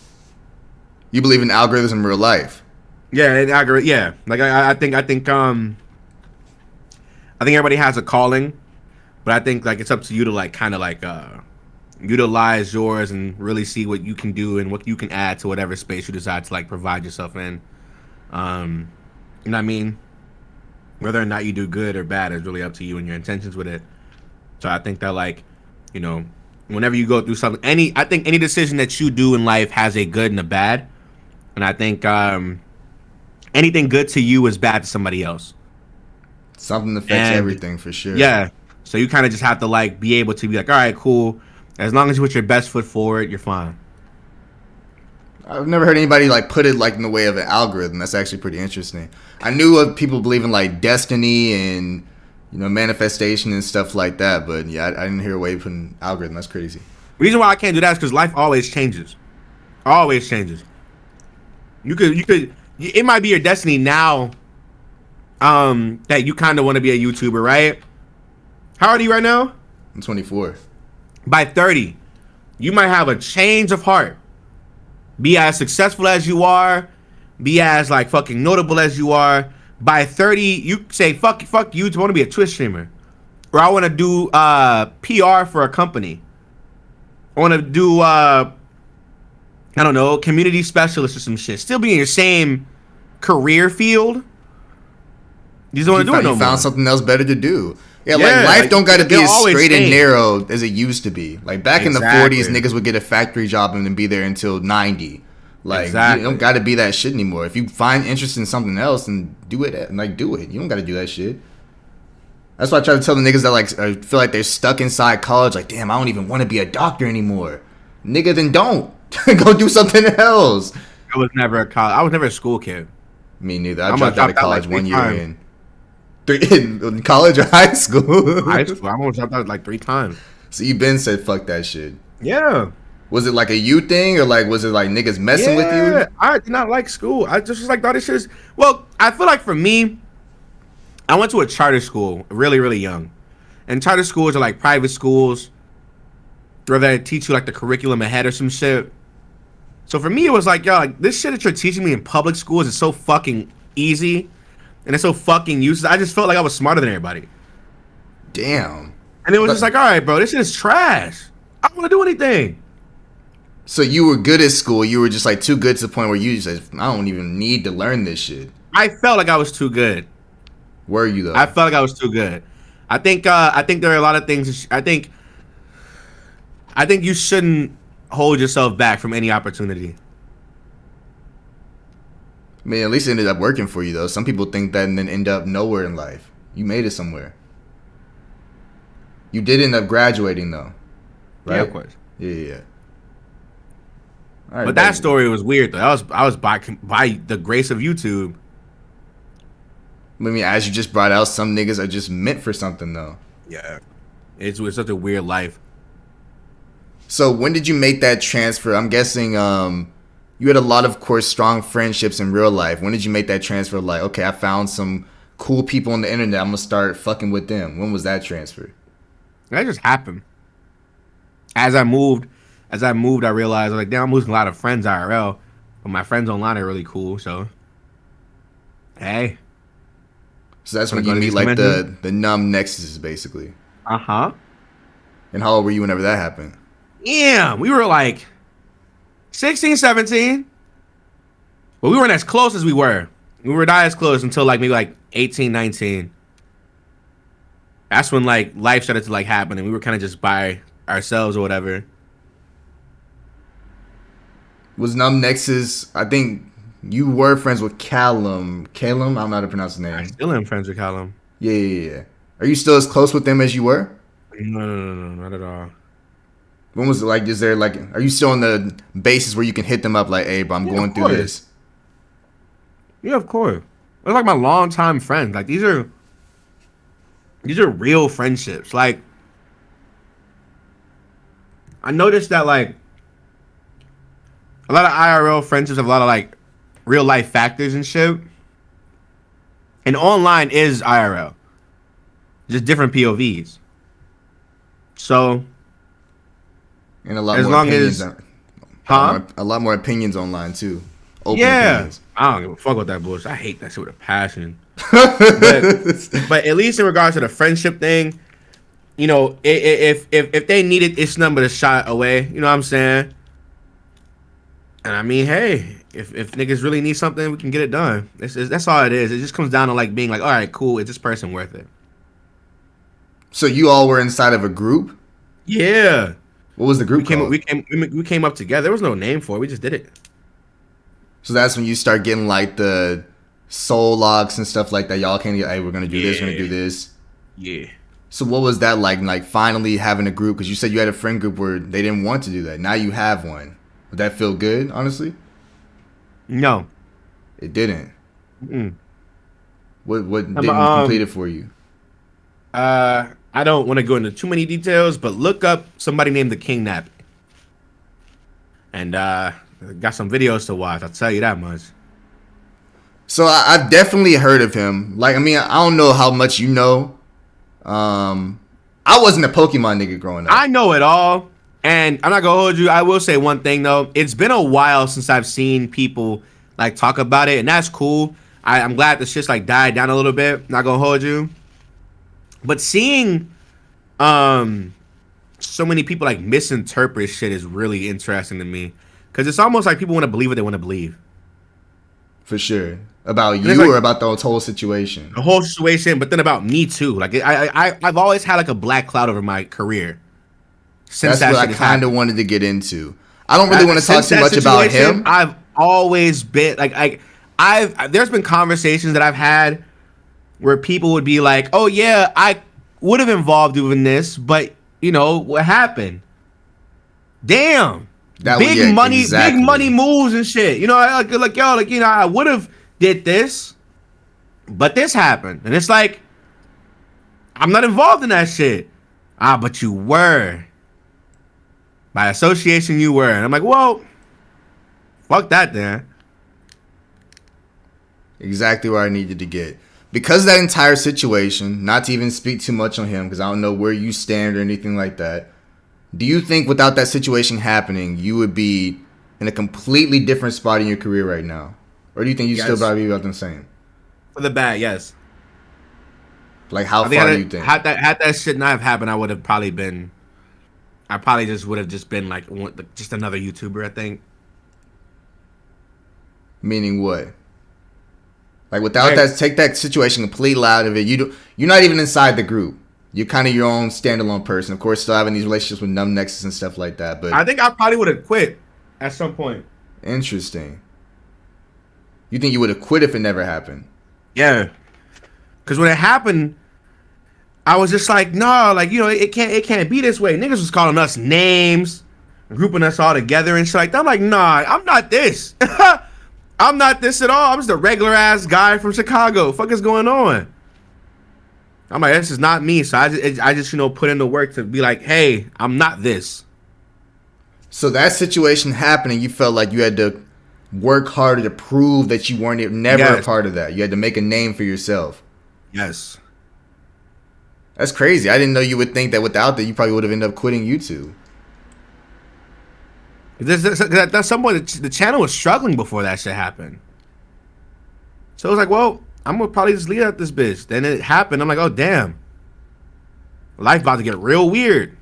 You believe in algorithms in real life? Yeah, yeah. Like I think everybody has a calling, but I think like it's up to you to like kind of like utilize yours and really see what you can do and what you can add to whatever space you decide to like provide yourself in. You know what I mean? Whether or not you do good or bad is really up to you and your intentions with it. So I think that like, whenever you go through something, I think any decision that you do in life has a good and a bad. And I think anything good to you is bad to somebody else. Something affects everything for sure. Yeah. So you kind of just have to like be able to be like, all right, cool. As long as you put your best foot forward, you're fine. I've never heard anybody like put it like in the way of an algorithm. That's actually pretty interesting. I knew of people believe in like destiny and manifestation and stuff like that, but yeah, I didn't hear a way of putting algorithm. That's crazy. Reason why I can't do that is because life always changes. Always changes. You could. It might be your destiny now. That you kind of want to be a YouTuber, right? How old are you right now? I'm 24. By 30, you might have a change of heart. Be as successful as you are. Be as like fucking notable as you are. By 30, you say fuck YouTube. I want to be a Twitch streamer, or I want to do PR for a company. I want to do I don't know, community specialist or some shit. Still be in your same career field. You just don't want to do it no more. You found something else better to do. Yeah, like life don't got to be as straight and narrow as it used to be. Like back in the 40s, niggas would get a factory job and then be there until 90. Like, you Exactly. don't got to be that shit anymore. If you find interest in something else, then do it. Like, do it. You don't got to do that shit. That's why I try to tell the niggas that, like, I feel like they're stuck inside college. Like, damn, I don't even want to be a doctor anymore. Nigga, then don't. Go do something else. I was never a college. I was never a school kid. Me neither. I dropped out of college like 1 year times. in college or high school? High school. I almost dropped out like 3 times. So you been said fuck that shit. Yeah. Was it like a you thing, or like was it like niggas messing with you? I did not like school. I just was like, thought this shit is. Well, I feel like for me, I went to a charter school really, really young. And charter schools are like private schools where they teach you like the curriculum ahead or some shit. So for me, it was like, yo, like, this shit that you're teaching me in public schools is so fucking easy and it's so fucking useless. I just felt like I was smarter than everybody. Damn. And it was just like, all right, bro, this shit is trash. I don't want to do anything. So you were good at school. You were just like too good to the point where you just said, I don't even need to learn this shit. I felt like I was too good. Were you though? I felt like I was too good. I think there are a lot of things. I think you shouldn't hold yourself back from any opportunity. I mean, at least it ended up working for you though. Some people think that and then end up nowhere in life. You made it somewhere. You did end up graduating though, right? Yeah, of course. Yeah. All right, But that story was weird though. I was by the grace of YouTube. I mean, as you just brought out, some niggas are just meant for something though. Yeah, it's such a weird life. So when did you make that transfer? I'm guessing you had a lot of course strong friendships in real life. When did you make that transfer? Like, okay, I found some cool people on the internet. I'm gonna start fucking with them. When was that transfer? That just happened. As I moved, I realized like, damn, I'm losing a lot of friends IRL, but my friends online are really cool. So, hey. So that's when you meet like the numb nexuses, basically. Uh-huh. And how old were you whenever that happened? Yeah, we were like 16, 17. But we weren't as close as we were. We were not as close until like maybe like 18, 19. That's when like life started to like happen and we were kind of just by ourselves or whatever. Was numb nexus? I think you were friends with Callum. Calum? I don't know how to pronounce his name. I still am friends with Callum. Yeah. Are you still as close with them as you were? No, not at all. When was it like? Is there like? Are you still on the basis where you can hit them up like, "Hey, bro, I'm going through this." Yeah, of course. They're like my longtime friends. Like these are real friendships. Like I noticed that like a lot of IRL friendships have a lot of like real life factors and shit. And online is IRL. Just different POVs. So And a lot as more long opinions. as huh? A lot more opinions online too. Open Yeah. opinions. I don't give a fuck with that bullshit. I hate that shit with a passion. but at least in regards to the friendship thing, you know, if they need it, it's nothing but a shot away. You know what I'm saying? And I mean, hey, if niggas really need something, we can get it done. That's all it is. It just comes down to like being like, all right, cool. Is this person worth it? So you all were inside of a group? Yeah. What was the group called? We came up together. There was no name for it. We just did it. So that's when you start getting like the soul locks and stuff like that. Y'all can't get, hey, we're gonna do this, we're gonna do this. Yeah. So what was that like? Like finally having a group? Because you said you had a friend group where they didn't want to do that. Now you have one. Would that feel good? Honestly, No. it didn't. Mm-mm. What didn't complete it for you? I don't want to go into too many details, but look up somebody named the King Nap. And got some videos to watch. I'll tell you that much. So I've definitely heard of him. Like, I mean, I don't know how much you know. I wasn't a Pokemon nigga growing up. I know it all, and I'm not gonna hold you. I will say one thing though. It's been a while since I've seen people like talk about it, and that's cool. I'm glad the shit's like died down a little bit. Not gonna hold you. But seeing so many people like misinterpret shit is really interesting to me. Cause it's almost like people want to believe what they want to believe. For sure. About you like, or about the whole situation? The whole situation, but then about me too. Like I've always had like a black cloud over my career. Since that's what I kind of wanted to get into. I don't really want to talk too much about him. always been like there's been conversations that I've had where people would be like, "Oh yeah, I would have involved you in this, but you know what happened? Damn, big money moves and shit. You know, like yo, like you know, I would have did this, but this happened, and it's like I'm not involved in that shit. Ah, but you were. By association, you were, and I'm like, well, fuck that, then. Exactly where I needed to get. Because of that entire situation, not to even speak too much on him, because I don't know where you stand or anything like that. Do you think without that situation happening, you would be in a completely different spot in your career right now? Or do you think you still probably be about the same? For the bad, yes. Like, how far do you think? Had that shit not have happened, I probably just would have just been like just another YouTuber, I think. Meaning what? Like, without that, take that situation completely out of it. You're not even inside the group. You're kind of your own standalone person. Of course, still having these relationships with Numb Nexus and stuff like that. But I think I probably would have quit at some point. Interesting. You think you would have quit if it never happened? Yeah. Because when it happened, I was just like, no, like, you know, it can't be this way. Niggas was calling us names, grouping us all together and shit like that. I'm like, nah, I'm not this. I'm not this at all. I'm just a regular ass guy from Chicago. Fuck is going on? I'm like, this is not me. So I just you know, put in the work to be like, hey, I'm not this. So that situation happening, you felt like you had to work harder to prove that you weren't never a part of that. You had to make a name for yourself. Yes. That's crazy. I didn't know you would think that without that, you probably would have ended up quitting YouTube. That's someone. The channel was struggling before that shit happened. So I was like, well, I'm gonna probably just leave out this bitch. Then it happened. I'm like, oh damn, life about to get real weird.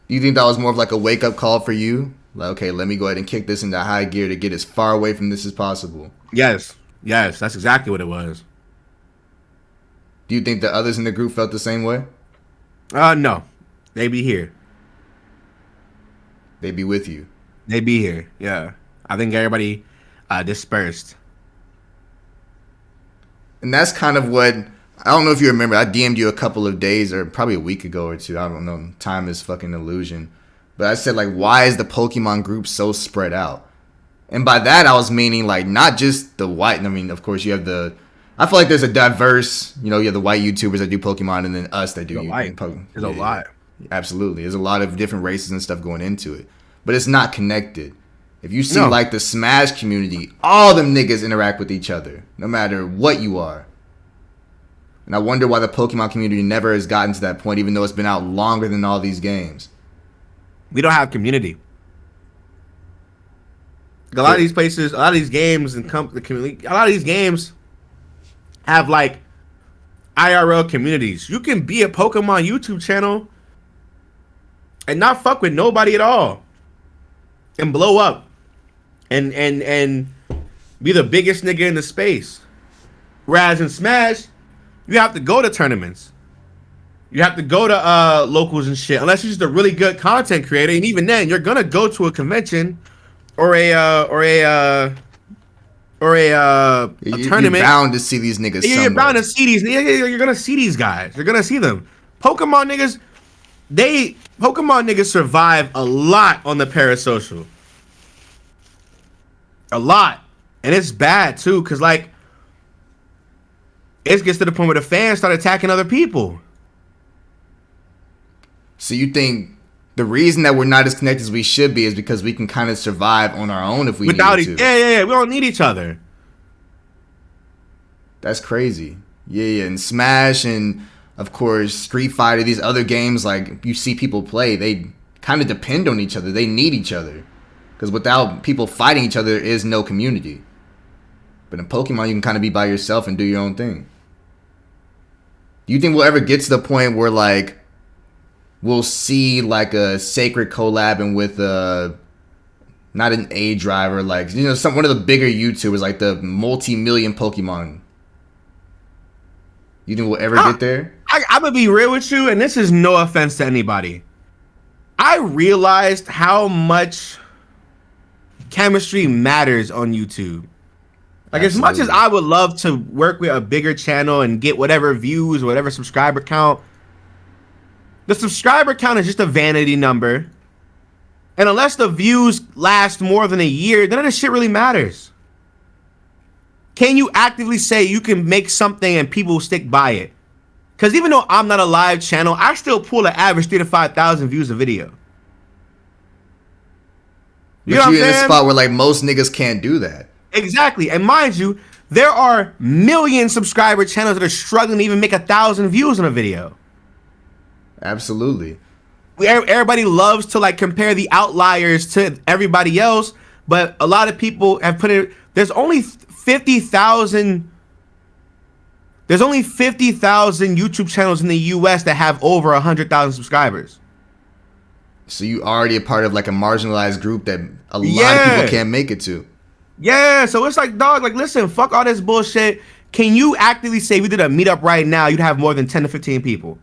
You think that was more of like a wake up call for you? Like, okay, let me go ahead and kick this into high gear to get as far away from this as possible. Yes, that's exactly what it was. Do you think the others in the group felt the same way? No, they be here. They be with you. They be here. Yeah, I think everybody dispersed. And that's kind of what, I don't know if you remember, I DM'd you a couple of days or probably a week ago or two. I don't know. Time is fucking illusion. But I said, like, why is the Pokemon group so spread out? And by that, I was meaning, like, not just the white. I mean, of course, you have the, I feel like there's a diverse, you know, you have the white YouTubers that do Pokemon and then us that do Pokemon. There's a lot. Absolutely. There's a lot of different races and stuff going into it. But it's not connected. If you see, like, the Smash community, all them niggas interact with each other, no matter what you are. And I wonder why the Pokemon community never has gotten to that point, even though it's been out longer than all these games. We don't have community. A lot of these places, a lot of these games and the community, a lot of these games have, like, IRL communities. You can be a Pokemon YouTube channel and not fuck with nobody at all and blow up and be the biggest nigga in the space. Whereas in Smash, you have to go to tournaments. You have to go to locals and shit. Unless you're just a really good content creator, and even then, you're gonna go to a convention or a tournament. You're bound to see these niggas. You're bound to see these. You're gonna see these guys. You're gonna see them. Pokemon niggas. Pokemon niggas survive a lot on the parasocial. A lot, and it's bad too, cause like it gets to the point where the fans start attacking other people. So you think the reason that we're not as connected as we should be is because we can kind of survive on our own if we need to? Yeah. We don't need each other. That's crazy. Yeah. And Smash and, of course, Street Fighter, these other games, like, you see people play, they kind of depend on each other. They need each other. Because without people fighting each other, there is no community. But in Pokemon, you can kind of be by yourself and do your own thing. Do you think we'll ever get to the point where, like, we'll see, like, a Sacred collabing with not an A driver, like, you know, one of the bigger YouTubers, like the multi-million Pokemon? You think we'll ever get there? I'm gonna be real with you, and this is no offense to anybody. I realized how much chemistry matters on YouTube. Like, Absolutely. as much as I would love to work with a bigger channel and get whatever views, whatever subscriber count, the subscriber count is just a vanity number. And unless the views last more than a year, none of this shit really matters. Can you actively say you can make something and people will stick by it? Because even though I'm not a live channel, I still pull an average 3,000 to 5,000 views a video. But you're in a spot where like most niggas can't do that. Exactly. And mind you, there are million subscriber channels that are struggling to even make 1,000 views on a video. Absolutely. Everybody loves to like compare the outliers to everybody else, but a lot of people have put it. There's only 50,000 YouTube channels in the US that have over 100,000 subscribers. So you already a part of like a marginalized group that a lot of people can't make it to. Yeah, so it's like, dog, like, listen, fuck all this bullshit. Can you actively say we did a meetup right now, you'd have more than 10 to 15 people?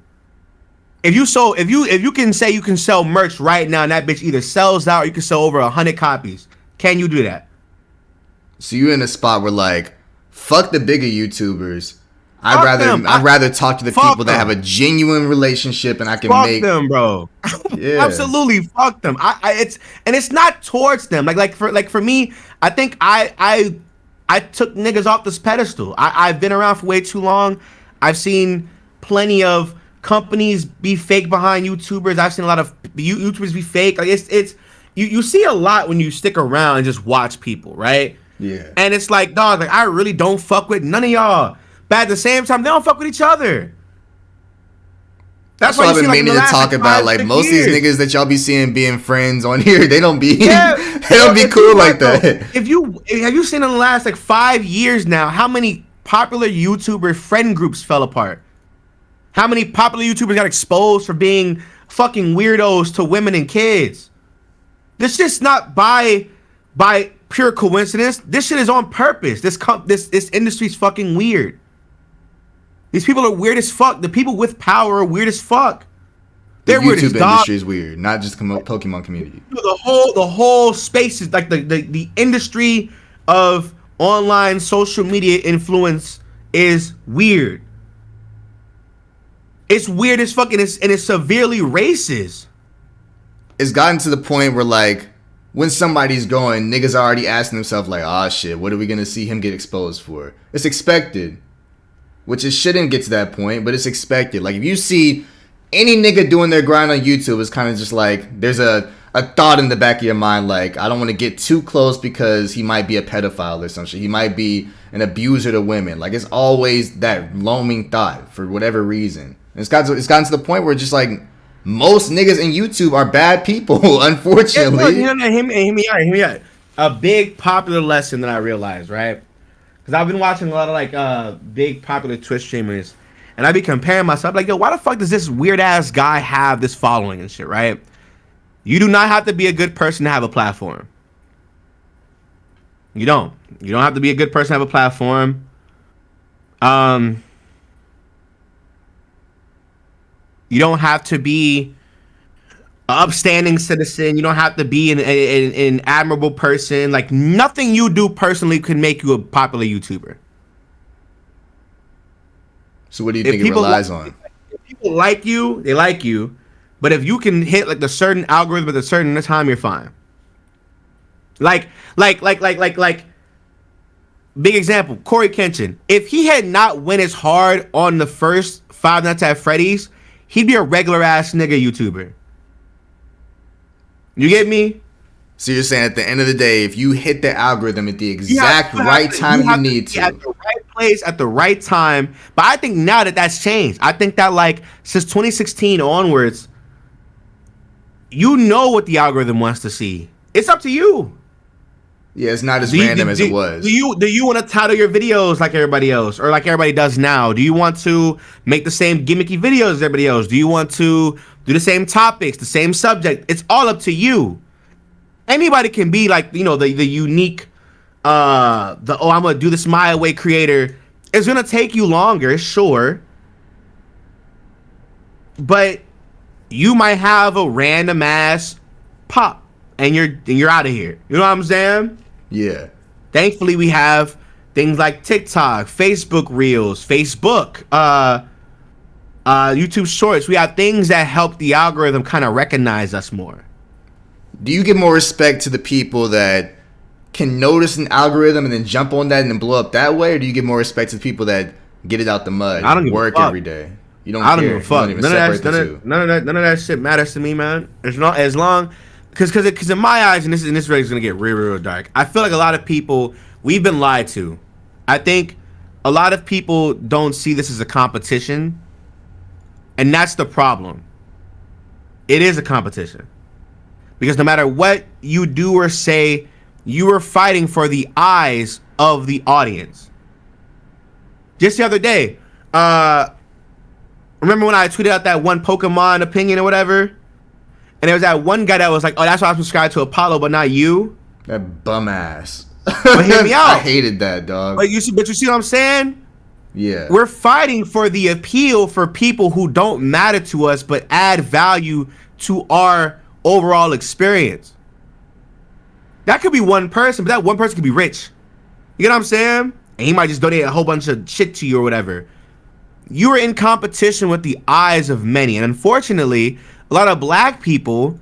If you can say you can sell merch right now and that bitch either sells out or you can sell over 100 copies, can you do that? So you're in a spot where like, fuck the bigger YouTubers. I'd rather talk to the people that have a genuine relationship and I can fuck make them, bro. Yeah. Absolutely, fuck them. It's not towards them. Like for me, I think I took niggas off this pedestal. I've been around for way too long. I've seen plenty of companies be fake behind YouTubers. I've seen a lot of YouTubers be fake. Like it's you see a lot when you stick around and just watch people, right? Yeah. And it's like, dog, like I really don't fuck with none of y'all. But at the same time, they don't fuck with each other. That's why I've been meaning to talk about. Like most of these niggas that y'all be seeing being friends on here, they don't be cool like that. Have you seen in the last like 5 years now how many popular YouTuber friend groups fell apart? How many popular YouTubers got exposed for being fucking weirdos to women and kids? This shit's not by pure coincidence. This shit is on purpose. This industry's fucking weird. These people are weird as fuck. The people with power are weird as fuck. They're the weird as YouTube industry is weird, not just Pokemon community. The whole space is like the industry of online social media influence is weird. It's weird as fuck, and it's severely racist. It's gotten to the point where like when somebody's going, niggas are already asking themselves like, "Ah, shit, what are we gonna see him get exposed for?" It's expected. Which it shouldn't get to that point, but it's expected. Like, if you see any nigga doing their grind on YouTube, it's kind of just like, there's a thought in the back of your mind, like, I don't want to get too close because he might be a pedophile or some shit. He might be an abuser to women. Like, it's always that looming thought for whatever reason. And it's gotten to the point where it's just like, most niggas in YouTube are bad people, unfortunately. Yeah, hear me out. A big popular lesson that I realized, right? Because I've been watching a lot of like big popular Twitch streamers, and I be comparing myself like, yo, why the fuck does this weird ass guy have this following and shit, right? You do not have to be a good person to have a platform. You don't have to be a good person to have a platform. You don't have to be an upstanding citizen. You don't have to be an admirable person. Like, nothing you do personally could make you a popular YouTuber. So what do you think it relies on? If people like you, they like you. But if you can hit like the certain algorithm at a certain time, you're fine. Like big example, Corey Kenshin. If he had not went as hard on the first Five Nights at Freddy's, he'd be a regular ass nigga YouTuber. You get me? So you're saying at the end of the day, if you hit the algorithm at the exact right time you need to. At the right place, at the right time. But I think now that's changed. I think that like since 2016 onwards, you know what the algorithm wants to see. It's up to you. Yeah, it's not as random as it was. Do you want to title your videos like everybody else, or like everybody does now? Do you want to make the same gimmicky videos as everybody else? Do you want to do the same topics, the same subject? It's all up to you. Anybody can be like, you know, the unique, I'm gonna do this my way creator. It's gonna take you longer, sure, but you might have a random ass pop. and you're out of here. You know what I'm saying? Yeah. Thankfully, we have things like TikTok, Facebook Reels, YouTube Shorts. We have things that help the algorithm kind of recognize us more. Do you give more respect to the people that can notice an algorithm and then jump on that and then blow up that way, or do you give more respect to the people that get it out the mud, I don't work every day? You don't. I don't care. give a fuck. You don't even separate the two. None of that shit matters to me, man. It's not as long, because in my eyes, and this really is gonna get real dark. I feel like a lot of people, we've been lied to. I think a lot of people don't see this as a competition, and that's the problem. It is a competition, because no matter what you do or say, you are fighting for the eyes of the audience. Just the other day, remember when I tweeted out that one Pokemon opinion or whatever? And there was that one guy that was like, oh, that's why I'm subscribed to Apollo, but not you. That bum ass. But hear me out. I hated that, dog. But you see what I'm saying? Yeah. We're fighting for the appeal for people who don't matter to us, but add value to our overall experience. That could be one person, but that one person could be rich. You know what I'm saying? And he might just donate a whole bunch of shit to you or whatever. You are in competition with the eyes of many. And unfortunately, a lot of black people,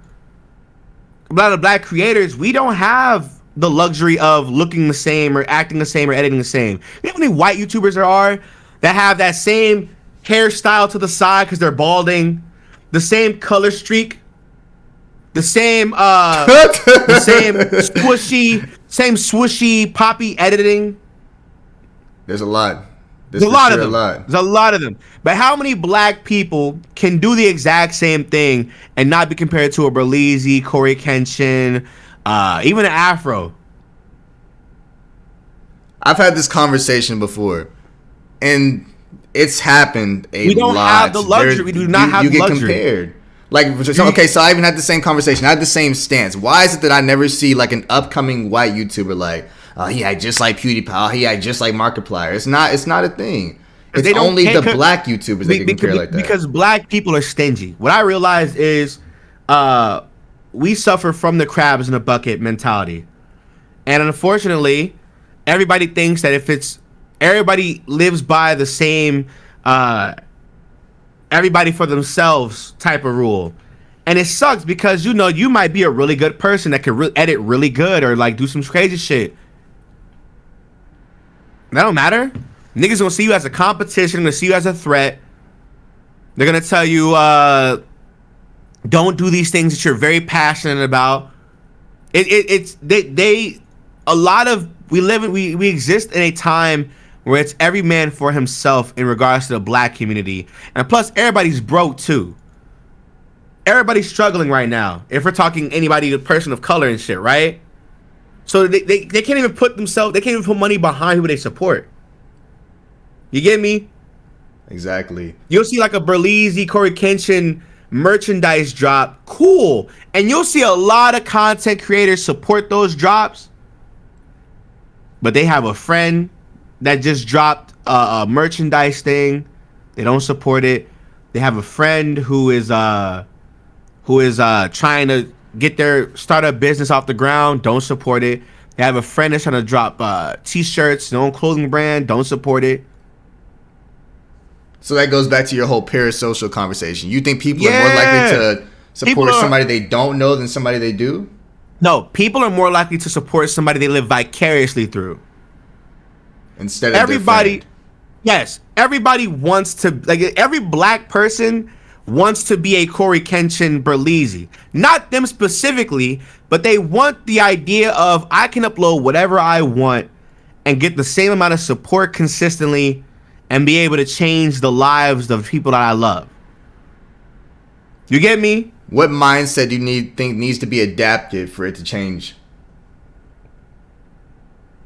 a lot of black creators, we don't have the luxury of looking the same or acting the same or editing the same. You know how many white YouTubers there are that have that same hairstyle to the side because they're balding, the same color streak, the same swooshy poppy editing. There's a lot. There's a lot of them. There's a lot of them. But how many black people can do the exact same thing and not be compared to a Berleezy, Corey Kenshin, even an Afro? I've had this conversation before, and it's happened a lot. We don't have the luxury. We do not have the luxury. You get compared. Like, okay, so I even had the same conversation. I had the same stance. Why is it that I never see like an upcoming white YouTuber like, he act just like PewDiePie, he act just like Markiplier? It's not a thing. It's only the black YouTubers that can compare like that. Because black people are stingy. What I realized is we suffer from the crabs in a bucket mentality. And unfortunately, everybody thinks that everybody lives by the same everybody for themselves type of rule. And it sucks because, you know, you might be a really good person that can edit really good or like do some crazy shit. That don't matter. Niggas gonna see you as a competition, gonna see you as a threat. They're gonna tell you, don't do these things that you're very passionate about. We exist in a time where it's every man for himself in regards to the black community. And plus, everybody's broke too. Everybody's struggling right now. If we're talking anybody, a person of color and shit, right? So they can't even put money behind who they support. You get me? Exactly. You'll see like a Berleezy, Corey Kenshin merchandise drop. Cool. And you'll see a lot of content creators support those drops. But they have a friend that just dropped a merchandise thing. They don't support it. They have a friend who is trying to get their startup business off the ground. Don't support it. They have a friend that's trying to drop t-shirts, their own clothing brand. Don't support it. So that goes back to your whole parasocial conversation. You think people are more likely to support somebody they don't know than somebody they do? No, people are more likely to support somebody they live vicariously through. Instead of everybody, yes, everybody wants to, like, every black person wants to be a Corey Kenshin Berleezy. Not them specifically, but they want the idea of, I can upload whatever I want and get the same amount of support consistently and be able to change the lives of people that I love. You get me? What mindset do you think needs to be adapted for it to change?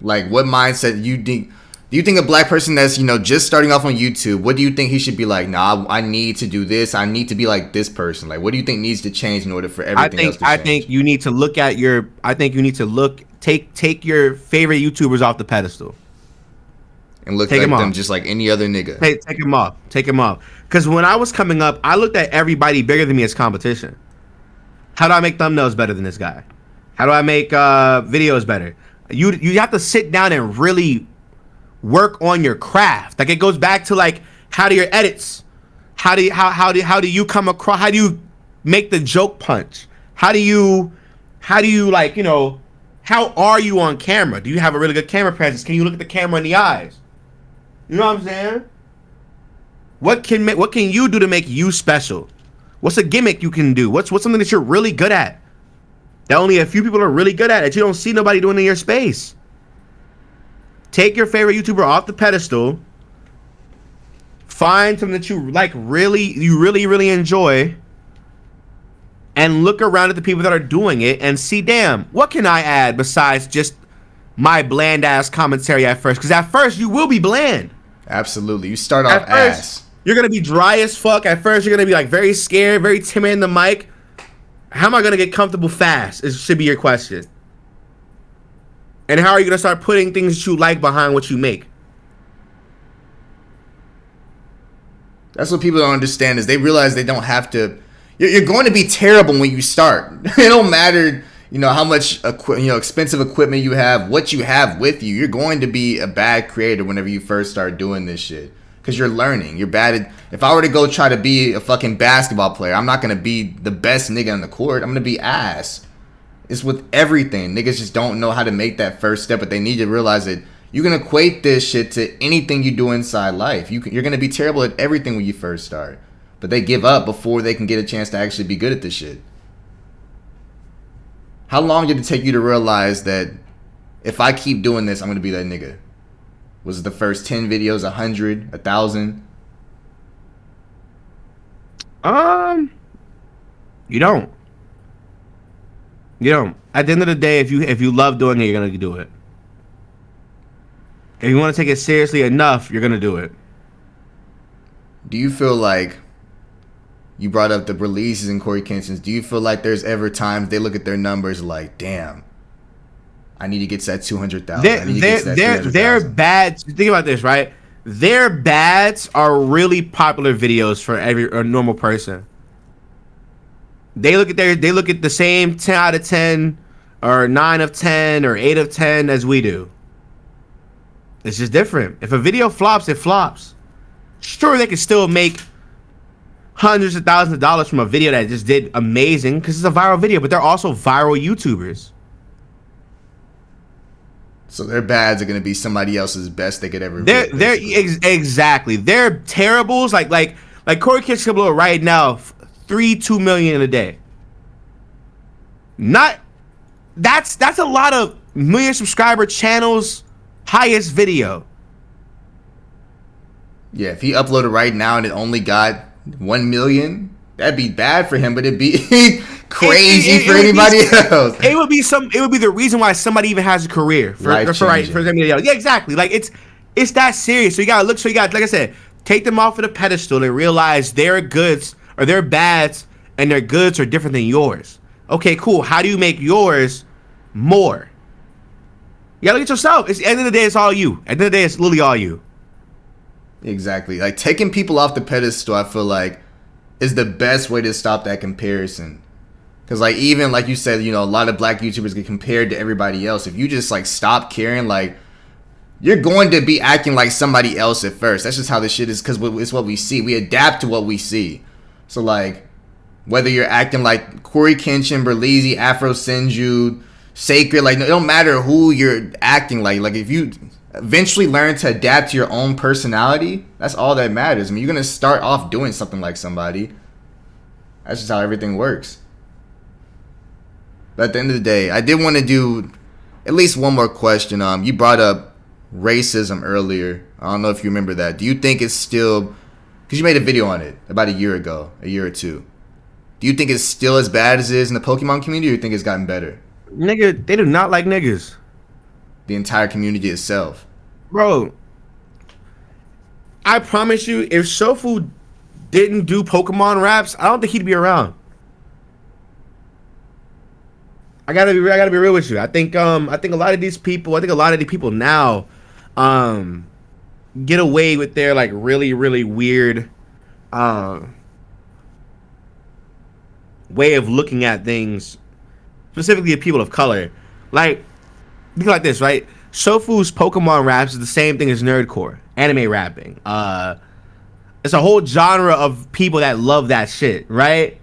Like, what mindset do you think a black person that's, just starting off on YouTube, what do you think he should be like? Nah, I need to do this. I need to be like this person. Like, what do you think needs to change in order for everything else to change? I think you need to look at take your favorite YouTubers off the pedestal. And look like them just like any other nigga. Take them off. Take them off. Because when I was coming up, I looked at everybody bigger than me as competition. How do I make thumbnails better than this guy? How do I make videos better? You have to sit down and really work on your craft. Like it goes back to like how do your edits? How do you come across? How do you make the joke punch? How do you like, you know, how are you on camera? Do you have a really good camera presence? Can you look at the camera in the eyes? You know what I'm saying? What can you do to make you special? What's a gimmick you can do? What's something that you're really good at? That only a few people are really good at that you don't see nobody doing in your space. Take your favorite YouTuber off the pedestal. Find something that you like, really enjoy, and look around at the people that are doing it and see, damn, what can I add besides just my bland ass commentary at first? Because at first you will be bland. Absolutely. You start off ass. You're gonna be dry as fuck. At first, you're gonna be like very scared, very timid in the mic. How am I gonna get comfortable fast? It should be your question. And how are you gonna start putting things that you like behind what you make? That's what people don't understand is they realize they don't have to. You're going to be terrible when you start. It don't matter, you know, how much expensive equipment you have, what you have with you. You're going to be a bad creator whenever you first start doing this shit. Because you're learning. You're bad at... If I were to go try to be a fucking basketball player, I'm not going to be the best nigga on the court. I'm going to be ass. It's with everything. Niggas just don't know how to make that first step, but they need to realize that you can equate this shit to anything you do inside life. You're going to be terrible at everything when you first start. But they give up before they can get a chance to actually be good at this shit. How long did it take you to realize that if I keep doing this, I'm going to be that nigga? Was it the first 10 videos, 100, 1,000? You don't. You don't. At the end of the day, if you love doing it, you're gonna do it. If you want to take it seriously enough, you're gonna do it. Do you feel like you brought up the releases and Corey Kenson's? Do you feel like there's ever times they look at their numbers like, damn, I need to get to that 200,000. Their bads. Think about this, right? Their bads are really popular videos for a normal person. They look at the same 10 out of 10 or 9 of 10 or 8 of 10 as we do. It's just different. If a video flops, it flops. Sure, they can still make hundreds of thousands of dollars from a video that just did amazing because it's a viral video, but they're also viral YouTubers. So their bads are gonna be somebody else's best they could ever. Exactly. They're terribles. Like Corey Kitchen blow right now, 2 million in a day. That's a lot of million subscriber channels highest video. Yeah, if he uploaded right now and it only got 1 million, that'd be bad for him, but it'd be crazy for anybody else. It would be the reason why somebody even has a career for them. Yeah, exactly. Like it's that serious. So you gotta like I said, take them off of the pedestal and realize their goods or their bads and their goods are different than yours. Okay, cool. How do you make yours more? You gotta look at yourself. At the end of the day, it's all you. At the end of the day, it's literally all you. Exactly. Like taking people off the pedestal, I feel like is the best way to stop that comparison. Because like even like you said, you know, a lot of black YouTubers get compared to everybody else. If you just like stop caring, like you're going to be acting like somebody else at first. That's just how this shit is because it's what we see. We adapt to what we see. So like whether you're acting like Corey Kenshin, Berleezy, Afro Senju, Sacred, like it don't matter who you're acting like. Like if you eventually learn to adapt to your own personality, that's all that matters. I mean, you're gonna start off doing something like somebody. That's just how everything works. But at the end of the day, I did want to do at least one more question. You brought up racism earlier. I don't know if you remember that. Do you think it's still, because you made a video on it about a year or two. Do you think it's still as bad as it is in the Pokemon community, or you think it's gotten better? Nigga, they do not like niggas. The entire community itself. Bro, I promise you, if Shofu didn't do Pokemon raps, I don't think he'd be around. I gotta be real with you. I think a lot of these people now get away with their like really, really weird way of looking at things specifically the people of color. Like, think like this, right? Shofu's Pokemon raps is the same thing as nerdcore, anime rapping. It's a whole genre of people that love that shit, right?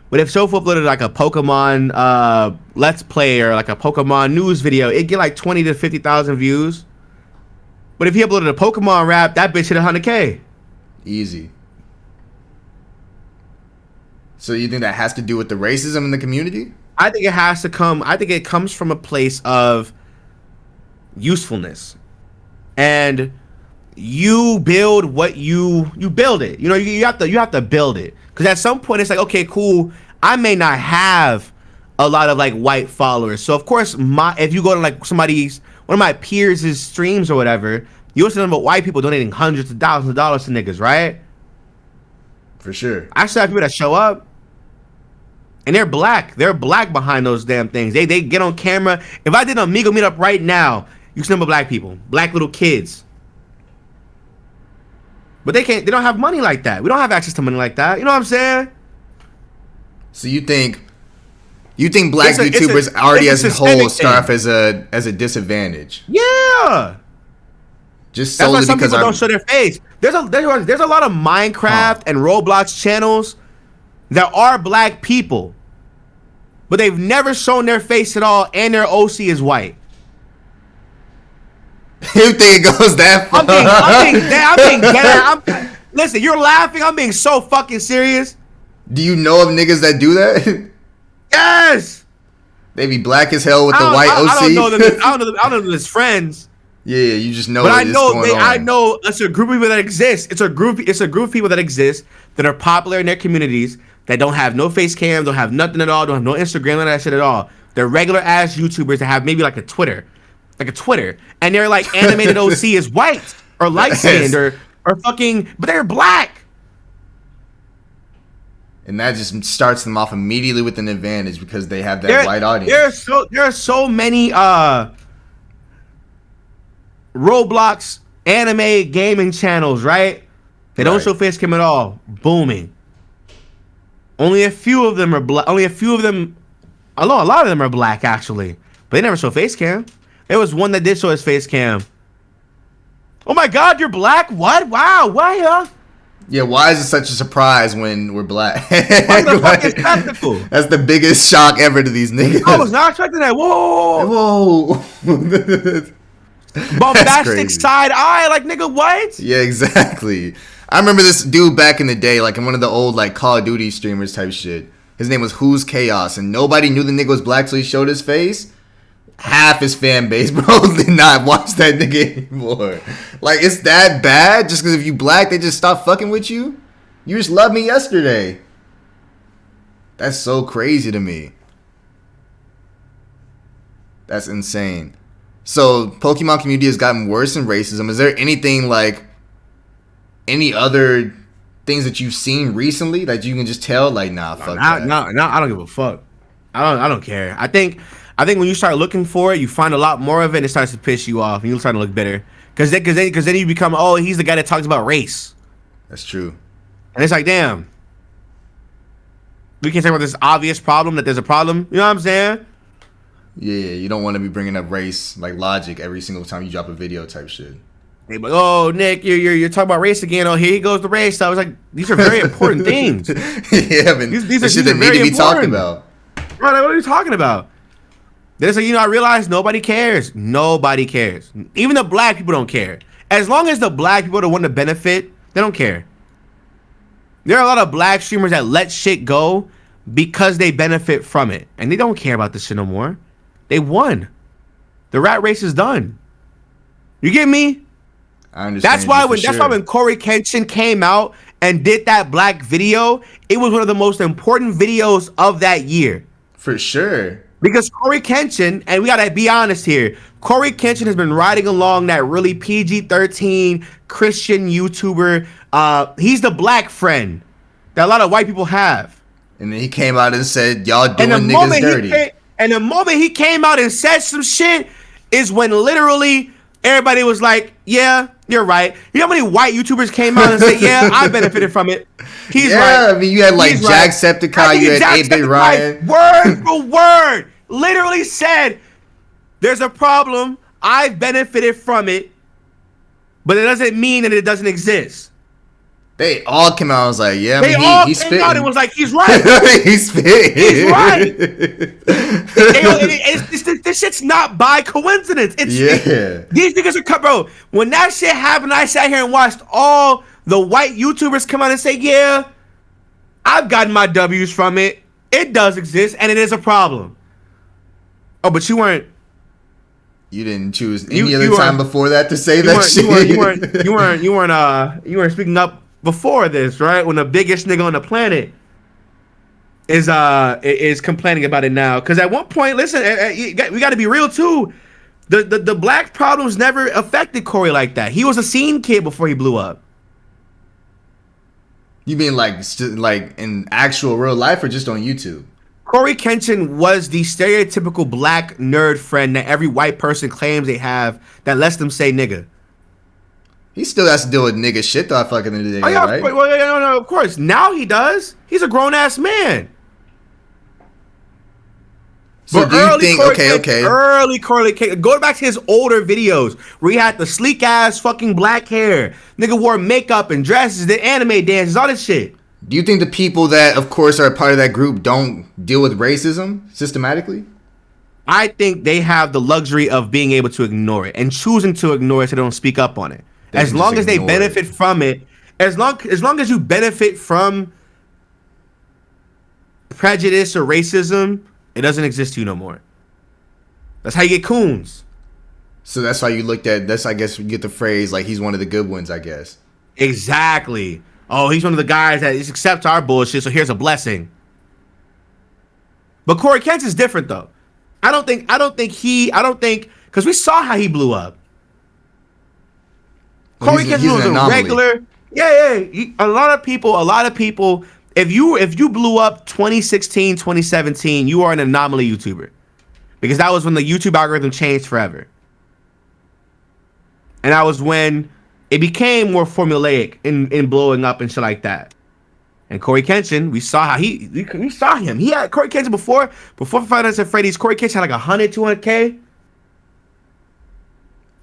But if Shofu uploaded like a Pokemon Let's Play or like a Pokemon news video, it'd get like 20 to 50,000 views. But if he uploaded a Pokemon rap, that bitch hit 100K. Easy. So you think that has to do with the racism in the community? I think it has to come. I think it comes from a place of usefulness, and you build what you build it. You know, you have to build it, because at some point it's like, okay, cool. I may not have a lot of like white followers, so of course if you go to like one of my peers' streams or whatever, you'll see them about white people donating hundreds of thousands of dollars to niggas, right? For sure. I still have people that show up. And they're black. They're black behind those damn things. They get on camera. If I did an Amigo meetup right now, you see number black people, black little kids. But they don't have money like that. We don't have access to money like that. You know what I'm saying? So you think black YouTubers already as a whole start off as a disadvantage? Yeah. Just solely that's why some because people don't show their face. There's a lot of Minecraft and Roblox channels that are black people, but they've never shown their face at all, and their OC is white. You think it goes that far? I'm being dead. Listen, you're laughing. I'm being so fucking serious. Do you know of niggas that do that? Yes. They be black as hell with the white OC. I don't know them. I don't know them as friends. Yeah, you just know. But I know it's a group of people that exist. It's a group of people that exist that are popular in their communities, that don't have no face cam, don't have nothing at all, don't have no Instagram, none of that shit at all. They're regular ass YouTubers that have maybe like a Twitter, and they're like animated OC is white or light skinned or fucking, but they're black. And that just starts them off immediately with an advantage because they have that white audience. There are so many Roblox anime gaming channels, right? They don't show face cam at all. Booming. Only a few of them are black. A lot of them are black actually, but they never show face cam. There was one that did show his face cam. Oh my God, you're black? What? Wow, why, huh? Yeah, why is it such a surprise when we're black? What's the fucking spectacle? That's the biggest shock ever to these niggas. I was not expecting that. Whoa. Bombastic side eye, like, nigga, what? Yeah, exactly. I remember this dude back in the day, like in one of the old like Call of Duty streamers type shit. His name was Who's Chaos, and nobody knew the nigga was black till he showed his face. Half his fan base, bro, did not watch that nigga anymore. Like, it's that bad? Just because if you black, they just stop fucking with you? You just loved me yesterday. That's so crazy to me. That's insane. So, Pokemon community has gotten worse in racism. Is there anything like any other things that you've seen recently that you can just tell, like, nah, fuck that? No, I don't give a fuck. I don't care. I think when you start looking for it, you find a lot more of it, and it starts to piss you off, and you start to look bitter. Because then you become, oh, he's the guy that talks about race. That's true. And it's like, damn. We can't talk about this obvious problem, that there's a problem. You know what I'm saying? Yeah, you don't want to be bringing up race, like logic, every single time you drop a video type shit. They like, oh, Nick, you're talking about race again. Oh, here he goes the race. So I was like, these are very important things. Yeah, but these are shit that need to be talked about. Right, what are you talking about? There's like, I realize nobody cares. Nobody cares. Even the black people don't care. As long as the black people are the one to benefit, they don't care. There are a lot of black streamers that let shit go because they benefit from it. And they don't care about this shit no more. They won. The rat race is done. You get me? I understand. That's why when Corey Kenshin came out and did that black video, it was one of the most important videos of that year. For sure. Because Corey Kenshin, and we gotta be honest here, Corey Kenshin has been riding along that really PG-13 Christian YouTuber. He's the black friend that a lot of white people have. And then he came out and said, y'all doing niggas dirty. And the moment he came out and said some shit is when literally everybody was like, yeah, you're right. You know how many white YouTubers came out and said, yeah, I benefited from it. He's right. I mean, you had like Jacksepticeye, you had 8-Bit Ryan. Word for word. literally said, "There's a problem. I've benefited from it, but it doesn't mean that it doesn't exist." They all came out and was like, yeah, They all came out and was like, he's right. He's spitting. He's right. This shit's not by coincidence. These niggas are bro. When that shit happened, I sat here and watched all the white YouTubers come out and say, yeah, I've gotten my W's from it. It does exist, and it is a problem. Oh, but you weren't. You didn't choose any other time before that to say that shit. You weren't speaking up before this, right? When the biggest nigga on the planet is complaining about it now. Because at one point, listen, we got to be real too. The black problems never affected Corey like that. He was a scene kid before he blew up. You mean like in actual real life or just on YouTube? Corey Kenshin was the stereotypical black nerd friend that every white person claims they have that lets them say nigga. He still has to deal with nigga shit though, I feel like in the end of the day, right? Well, no, of course. Now he does. He's a grown-ass man. So do you think, early Corey Kenshin, go back to his older videos where he had the sleek-ass fucking black hair. Nigga wore makeup and dresses, did anime dances, all this shit. Do you think the people that, of course, are a part of that group don't deal with racism systematically? I think they have the luxury of being able to ignore it and choosing to ignore it so they don't speak up on it. As long as they benefit from it, as long as you benefit from prejudice or racism, it doesn't exist to you no more. That's how you get coons. So that's why you looked at, I guess you get the phrase, like, he's one of the good ones, I guess. Exactly. Oh, he's one of the guys that accepts our bullshit, so here's a blessing. But Corey Kent is different, though. I don't think, because we saw how he blew up. Corey Kent was a regular. Yeah. A lot of people, if you blew up 2016, 2017, you are an anomaly YouTuber. Because that was when the YouTube algorithm changed forever. And that was when it became more formulaic in blowing up and shit like that. And Corey Kenshin, we saw how we saw him. He had Corey Kenshin before Five Nights at Freddy's. Corey Kenshin had like 100, 200K.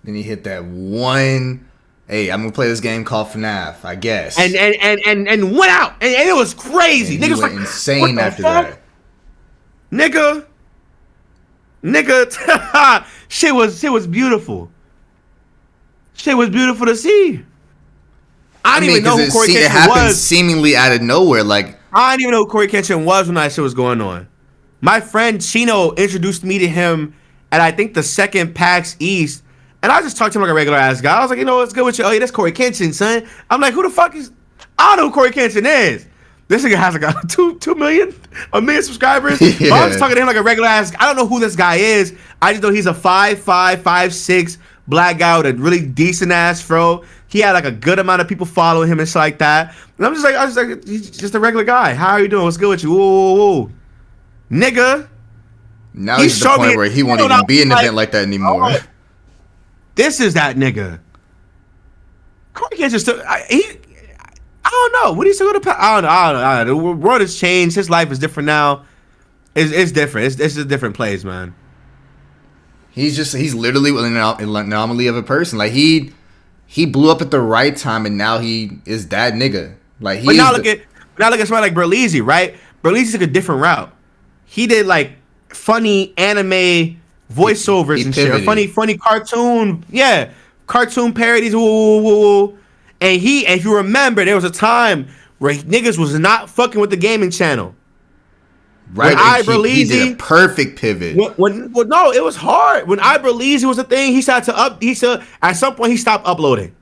Then he hit that one. Hey, I'm gonna play this game called FNAF, I guess. And went out, and it was crazy. And niggas went like insane after that. Nigga, shit was beautiful. Shit was beautiful to see. I didn't even know who Corey Kenshin was. It happened seemingly out of nowhere. Like, I didn't even know who Corey Kenshin was when that shit was going on. My friend Chino introduced me to him at, I think, the second PAX East. And I just talked to him like a regular ass guy. I was like, you know what's good with you? Oh, yeah, that's Corey Kenshin, son. I'm like, who the fuck is... I don't know who Corey Kenshin is. This nigga has like a 1 million subscribers. Yeah. I was talking to him like a regular ass... I don't know who this guy is. I just know he's a 5'5", 5'6", black guy with a really decent ass fro. He had like a good amount of people following him and shit like that. And I was like, he's just a regular guy. How are you doing? What's good with you? Whoa. Nigga. Now he's at the point where he won't even be in an event like that anymore. This is that nigga. Corey Kenshin still... I don't know. What do you still go to... I don't know. The world has changed. His life is different now. It's different. It's a different place, man. He's literally an anomaly of a person. Like, he blew up at the right time, and now he is that nigga. Like, but now look at somebody like Berleezy, right? Berleezy took a different route. He did like funny anime voiceovers and shit, funny cartoon, cartoon parodies. Woo. And if you remember, there was a time where niggas was not fucking with the gaming channel. Right, he did a perfect pivot. No, it was hard. When Berleezy was a thing, at some point he stopped uploading.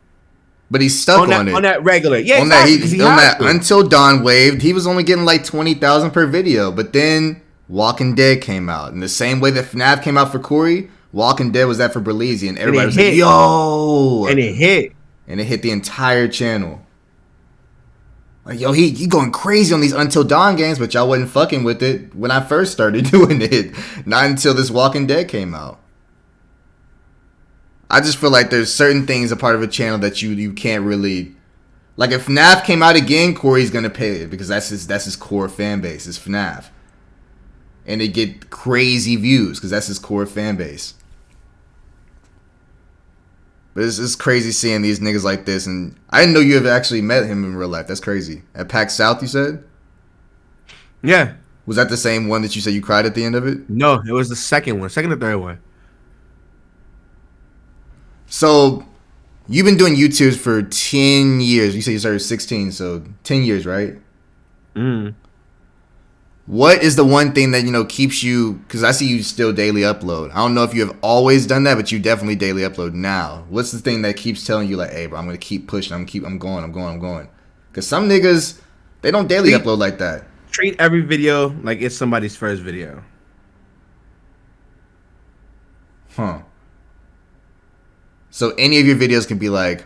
But he's stuck on it. On that regular. Yeah, on that Until Dawn waved, he was only getting like 20,000 per video. But then Walking Dead came out. In the same way that FNAF came out for Corey, Walking Dead was that for Berleezy. And everybody was like, yo! And it hit. And it hit the entire channel. Like, yo, he going crazy on these Until Dawn games, but y'all wasn't fucking with it when I first started doing it. Not until this Walking Dead came out. I just feel like there's certain things a part of a channel that you can't really... Like, if FNAF came out again, Corey's gonna pay it because that's his core fan base, is FNAF. and they get crazy views because that's his core fan base. But it's crazy seeing these niggas like this, and I didn't know you ever actually met him in real life. That's crazy. At PAX South, you said? Yeah. Was that the same one that you said you cried at the end of it? No, it was the second or third one. So, you've been doing YouTube for 10 years. You said you started 16, so 10 years, right? What is the one thing that, keeps you... Because I see you still daily upload. I don't know if you have always done that, but you definitely daily upload now. What's the thing that keeps telling you, like, hey, bro, I'm going to keep pushing. I'm going. Because some niggas, they don't daily upload like that. Treat every video like it's somebody's first video. Huh. So any of your videos can be like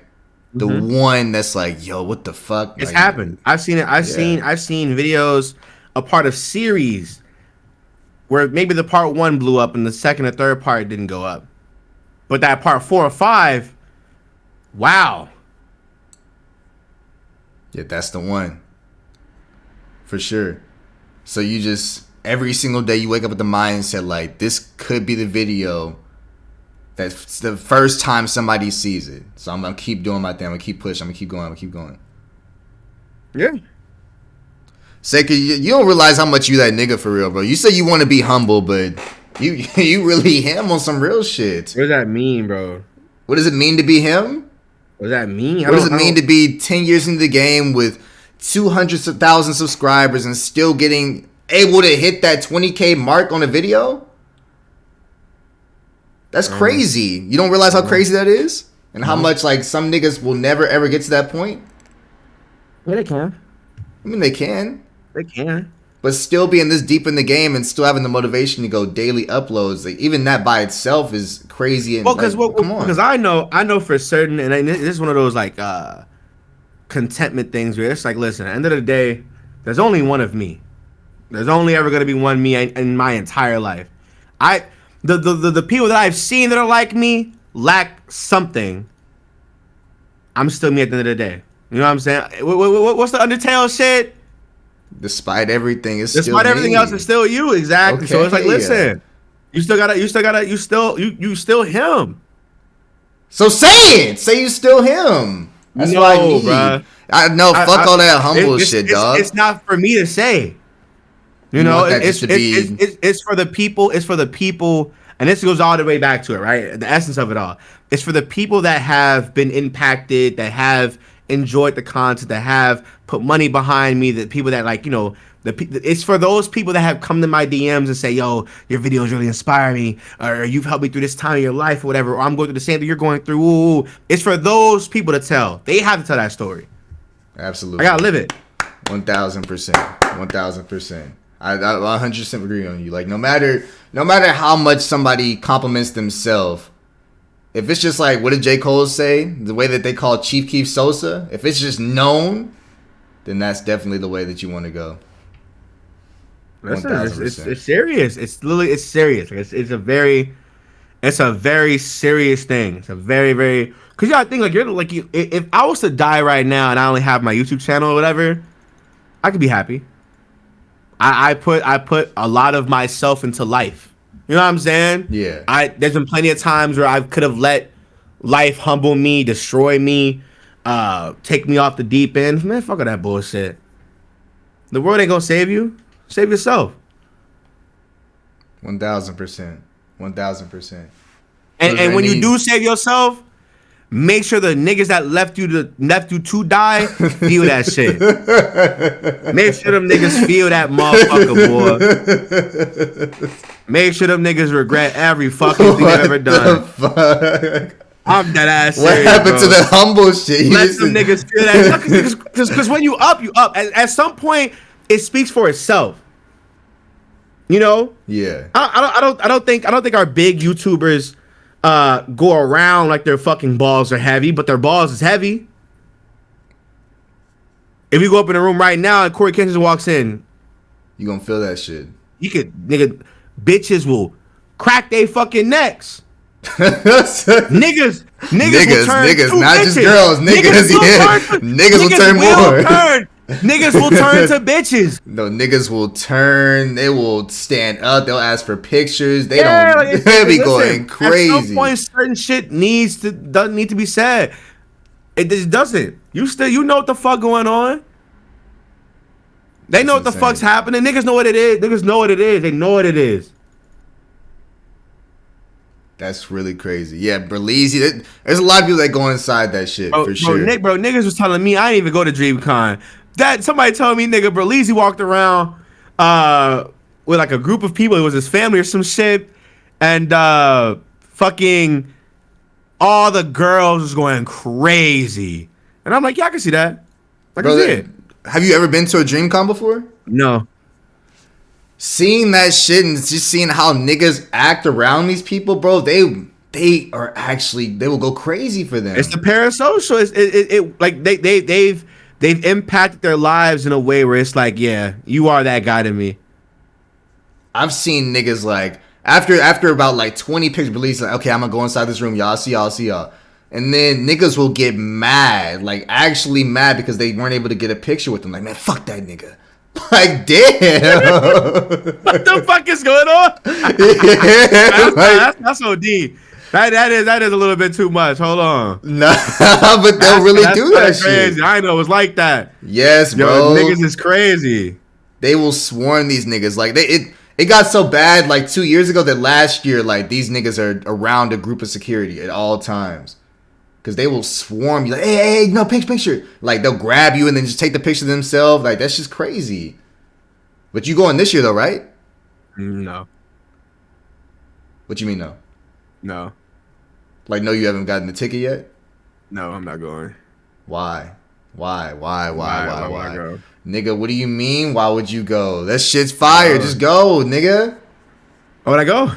the one that's like, yo, what the fuck? It's like, happened. I've seen it. I've seen videos, a part of series where maybe the part 1 blew up and the second or third part didn't go up. But that part 4 or 5, wow. Yeah, that's the one. For sure. So you just, every single day you wake up with the mindset like, this could be the video that's the first time somebody sees it. So I'm going to keep doing my thing. I'm going to keep pushing. I'm going to keep going. Yeah. Sacred, you don't realize how much you that nigga for real, bro. You say you want to be humble, but you really him on some real shit. What does that mean, bro? What does it mean to be him? What does that mean? What does it mean to be 10 years into the game with 200,000 subscribers and still getting able to hit that 20K mark on a video? That's crazy. You don't realize how crazy that is? And how much, like, some niggas will never, ever get to that point? Yeah, they can. I mean, they can. They can. But still being this deep in the game and still having the motivation to go daily uploads, like, even that by itself is crazy. And, well, because come on. Because I know for certain, and this is one of those, like, contentment things where it's like, listen, at the end of the day, there's only one of me. There's only ever going to be one me in my entire life. The people that I've seen that are like me lack something. I'm still me at the end of the day. You know what I'm saying? What's the Undertale shit? Despite everything, it's despite still everything me. else, it's still you. Exactly. Okay, So it's like, listen, you still him. So say it. Say you still him. That's what I need. Bruh. I know. Fuck all that humble shit, dog. It's not for me to say. You know, it's for the people. It's for the people, and this goes all the way back to it, right? The essence of it all. It's for the people that have been impacted, that have enjoyed the content, that have put money behind me, the people that, like, it's for those people that have come to my DMs and say, yo, your videos really inspire me, or you've helped me through this time of your life or whatever, or I'm going through the same thing you're going through. Ooh. It's for those people to tell. They have to tell that story. Absolutely. I gotta live it. 1,000%. 1,000%. I 100% agree on you. Like, no matter how much somebody compliments themselves, if it's just like, what did J. Cole say? The way that they call Chief Keef Sosa, if it's just known, then that's definitely the way that you want to go. Listen, it's serious. It's serious. It's a very serious thing. It's a very, very, because you gotta think, like, if I was to die right now and I only have my YouTube channel or whatever, I could be happy. I put a lot of myself into life. You know what I'm saying? Yeah. There's been plenty of times where I could have let life humble me, destroy me, take me off the deep end. Man, fuck all that bullshit. The world ain't gonna save you. Save yourself. 1,000%. 1,000%. And when you do save yourself, make sure the niggas that left you to die feel that shit. Make sure them niggas feel that motherfucker, boy. Make sure them niggas regret every fucking thing they've ever done. Fuck? I'm dead ass What serious, happened bro. to the humble shit? Let them niggas feel that. Because when you up. At some point, it speaks for itself. You know? Yeah. I don't think our big YouTubers go around like their fucking balls are heavy, but their balls is heavy. If you go up in a room right now and Corey Kensington walks in, You gonna feel that shit. you could, bitches will crack they fucking necks. Niggas will turn two not bitches. just girls. Niggas will turn more. Niggas will turn to bitches. No, niggas will turn. They will stand up. They'll ask for pictures. They Yeah, don't. like, They'll be listen, going crazy. At some point, certain shit doesn't need to be said. It just doesn't. You know what the fuck going on. They know what the fuck's happening. Niggas know what it is. Niggas know what it is. They know what it is. That's really crazy. Yeah, Berleezy. There's a lot of people that go inside that shit for sure. Niggas was telling me I didn't even go to DreamCon. That somebody told me, nigga, Berleezy walked around with like a group of people. It was his family or some shit, and fucking all the girls was going crazy. And I'm like, yeah, I can see that. I can see it. Have you ever been to a DreamCon before? No. Seeing that shit and just seeing how niggas act around these people, bro, they will go crazy for them. It's the parasocial. It like they've impacted their lives in a way where it's like, yeah, you are that guy to me. I've seen niggas like after about like 20 pictures released, like, okay, I'm gonna go inside this room, y'all see y'all. And then niggas will get mad, like actually mad because they weren't able to get a picture with them. Like, man, fuck that nigga. Like, damn. What the fuck is going on? That's OD. That is a little bit too much. Hold on. Nah, but they'll really do that crazy. shit. I know it's like that. Yes, bro. Yo, niggas is crazy. They will swarm these niggas. Like it got so bad like 2 years ago that last year like these niggas are around a group of security at all times. Cause they will swarm you like, hey, no, picture. Like they'll grab you and then just take the picture themselves. Like that's just crazy. But you going this year though, right? No. What you mean no? No. Like no, you haven't gotten the ticket yet? No, I'm not going. Why? Why? Go? Nigga, what do you mean? Why would you go? That shit's fire. Just go, nigga. Why would I go?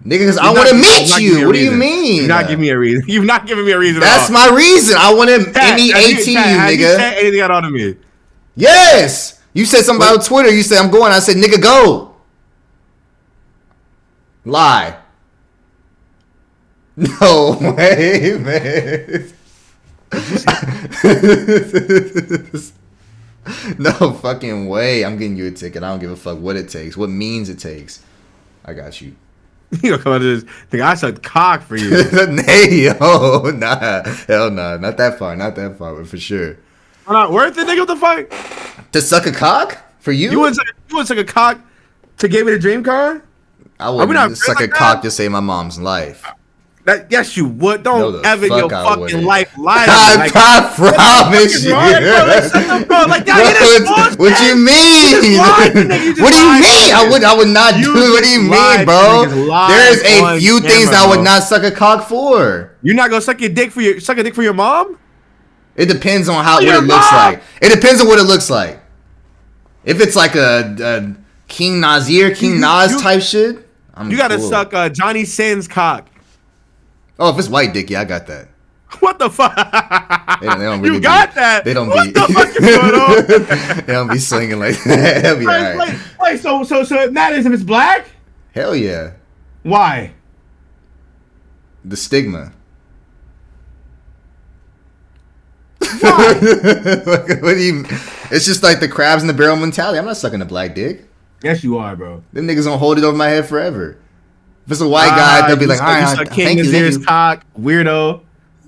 Nigga, because I want to meet you. What do you mean? You're not giving me a reason. You've not given me a reason. That's my reason. I want to MEAT you, nigga. You said anything at all to me? Yes. You said something about Twitter. You said I'm going. I said, nigga, go. Lie. No way, man. No fucking way. I'm getting you a ticket. I don't give a fuck what it takes. What means it takes. I got you. You gonna come out of this thing? I sucked cock for you. Hey, yo, nah, hell nah, not that far, but for sure. Not worth it, nigga. What the fuck? To suck a cock for you? You wouldn't suck a cock to give me the dream car? I wouldn't suck a cock to save my mom's life. Yes, you would. Don't ever in your fucking life lie. I promise you. What you mean? What do you mean? I would not do it. What do you mean, bro? There's a few things I would not suck a cock for. You're not gonna suck a dick for your mom? It depends on what it looks like. It depends on what it looks like. If it's like a King Nas type shit, you gotta suck Johnny Sins cock. Oh, if it's white dick, yeah, I got that. What the fuck? They don't really that? They don't what be. What the fuck is going on? They don't be slinging like that. That'll be alright. Wait, so it matters if it's black? Hell yeah. Why? The stigma. Why? What do you? It's just like the crabs in the barrel mentality. I'm not sucking a black dick. Yes, you are, bro. Them niggas gonna hold it over my head forever. If it's a white guy, they'll be like, all right, you suck King Nazir's cock, weirdo.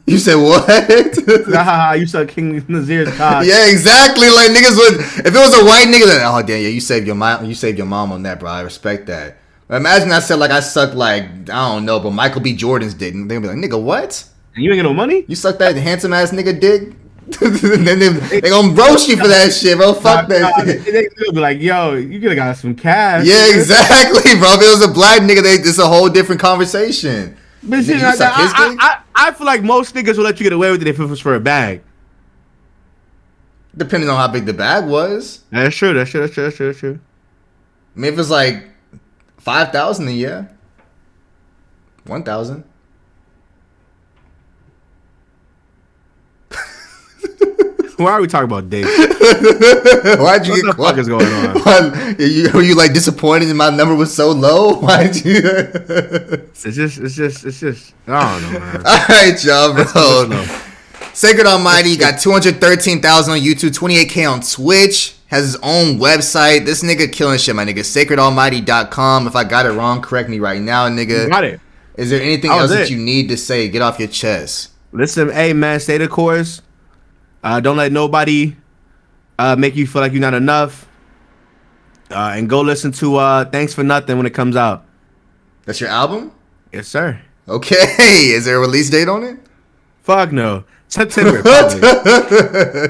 You said what? You suck King Nazir's cock. Yeah, exactly. Like niggas would, if it was a white nigga, then oh damn, yeah, you saved your mom on that, bro. I respect that. But imagine I said like I sucked like I don't know, but Michael B. Jordan's dick. They'd be like, nigga, what? And you ain't get no money? You suck that handsome ass nigga dick? Then they gonna roast you for that shit, bro. Fuck that shit. They'll be like, yo, you could have got some cash. Yeah, exactly, bro. If it was a black nigga, it's a whole different conversation. But see, I feel like most niggas will let you get away with it if it was for a bag. Depending on how big the bag was. That's true. I mean, if it's like 5,000, then yeah. 1,000. Why are we talking about dates? Why'd you get quiet? What the fuck is going on? Were you like disappointed my number was so low? Why'd you? It's just. I don't know, man. All right, y'all, bro. Sacred Almighty got 213,000 on YouTube, 28K on Twitch. Has his own website. This nigga killing shit, my nigga. SacredAlmighty.com. If I got it wrong, correct me right now, nigga. You got it. Is there anything else that you need to say? Get off your chest. Listen, hey man, stay the course. Don't let nobody make you feel like you're not enough. And go listen to Thanks for Nothing when it comes out. That's your album? Yes, sir. Okay. Is there a release date on it? Fuck no. September. Probably.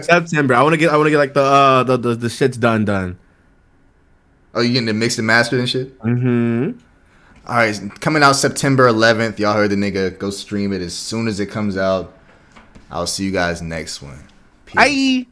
September. I wanna get like the shit's done. Oh, you getting the mixed and mastered and shit? Mm-hmm. All right, coming out September 11th. Y'all heard the nigga. Go stream it as soon as it comes out. I'll see you guys next one. Peace. Bye.